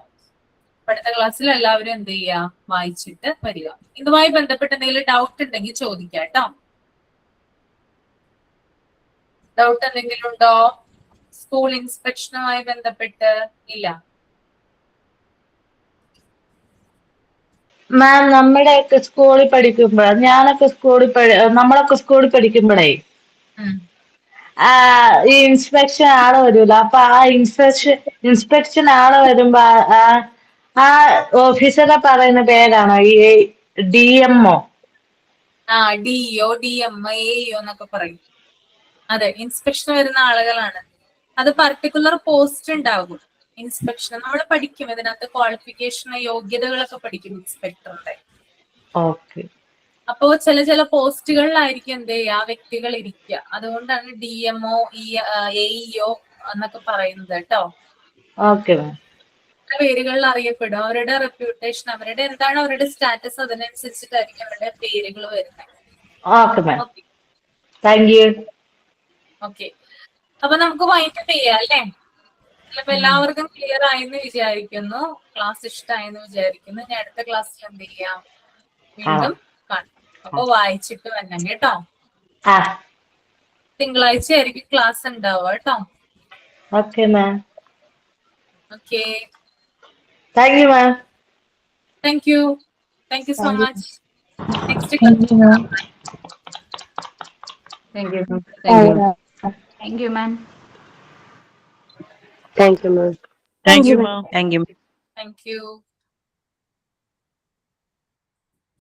അടുത്ത ക്ലാസ്സിൽ എല്ലാവരും എന്ത് ചെയ്യാ, വായിച്ചിട്ട് വരിക. ഇതുമായി ബന്ധപ്പെട്ട് എന്തെങ്കിലും ഡൗട്ട് ഉണ്ടെങ്കിൽ ചോദിക്കാം കേട്ടോ. ഡൗട്ട് എന്തെങ്കിലും ഉണ്ടോ സ്കൂൾ ഇൻസ്പെക്ഷനുമായി ബന്ധപ്പെട്ട്? ഇല്ല. മാം, നമ്മുടെയൊക്കെ സ്കൂളിൽ പഠിക്കുമ്പോ, നമ്മളൊക്കെ സ്കൂളിൽ പഠിക്കുമ്പോഴേ ഈ ഇൻസ്പെക്ഷൻ ആള് വരൂല. അപ്പൊ ആ ഇൻസ്പെക്ഷൻ ആള് വരുമ്പോ ആ ഓഫീസറെ പറയുന്ന പേരാണോ ഈ DMO? DO, DM, AO എന്നൊക്കെ പറയും. അതെ, ഇൻസ്പെക്ഷൻ വരുന്ന ആളുകളാണ്. അത് പർട്ടിക്കുലർ പോസ്റ്റ് ഉണ്ടാകും ഇൻസ്പെക്ഷൻ. നമ്മൾ പഠിക്കും ഇതിനകത്ത് ക്വാളിഫിക്കേഷൻ, യോഗ്യതകളൊക്കെ പഠിക്കും ഇൻസ്പെക്ടറുടെ. ഓക്കെ. അപ്പോ ചില പോസ്റ്റുകളിലായിരിക്കും എന്ത് ചെയ്യുക, ആ വ്യക്തികൾ ഇരിക്കുക. അതുകൊണ്ടാണ് DMO, AEO എന്നൊക്കെ പറയുന്നത് കേട്ടോ. Okay ma'am. പേരുകളിൽ അറിയപ്പെടും. അവരുടെ റെപ്യൂട്ടേഷൻ, അവരുടെ എന്താണ് അവരുടെ സ്റ്റാറ്റസ്, അതിനനുസരിച്ചിട്ടായിരിക്കും അവരുടെ പേരുകൾ വരുന്നത്. Okay ma'am, thank you. Okay, അപ്പൊ നമുക്ക് വൈൻഡപ്പ് ചെയ്യാം അല്ലേ? ചിലപ്പോ എല്ലാവർക്കും ക്ലിയർ ആയെന്ന് വിചാരിക്കുന്നു, ക്ലാസ് ഇഷ്ടമായെന്ന് വിചാരിക്കുന്നു. ഞാൻ അടുത്ത ക്ലാസ്സിൽ എന്ത് ചെയ്യാം, വീണ്ടും കാണാം. അപ്പൊ വായിച്ചിട്ട് വരണം കേട്ടോ. തിങ്കളാഴ്ച ആയിരിക്കും ക്ലാസ് ഉണ്ടാവുക കേട്ടോ. Okay ma'am. Okay, thank you ma'am. Thank you so much. Next thank you ma'am. Thank you, ma'am. Thank you. Thank you, ma'am. Thank you, ma'am. Thank you, ma'am. Thank you. Thank you.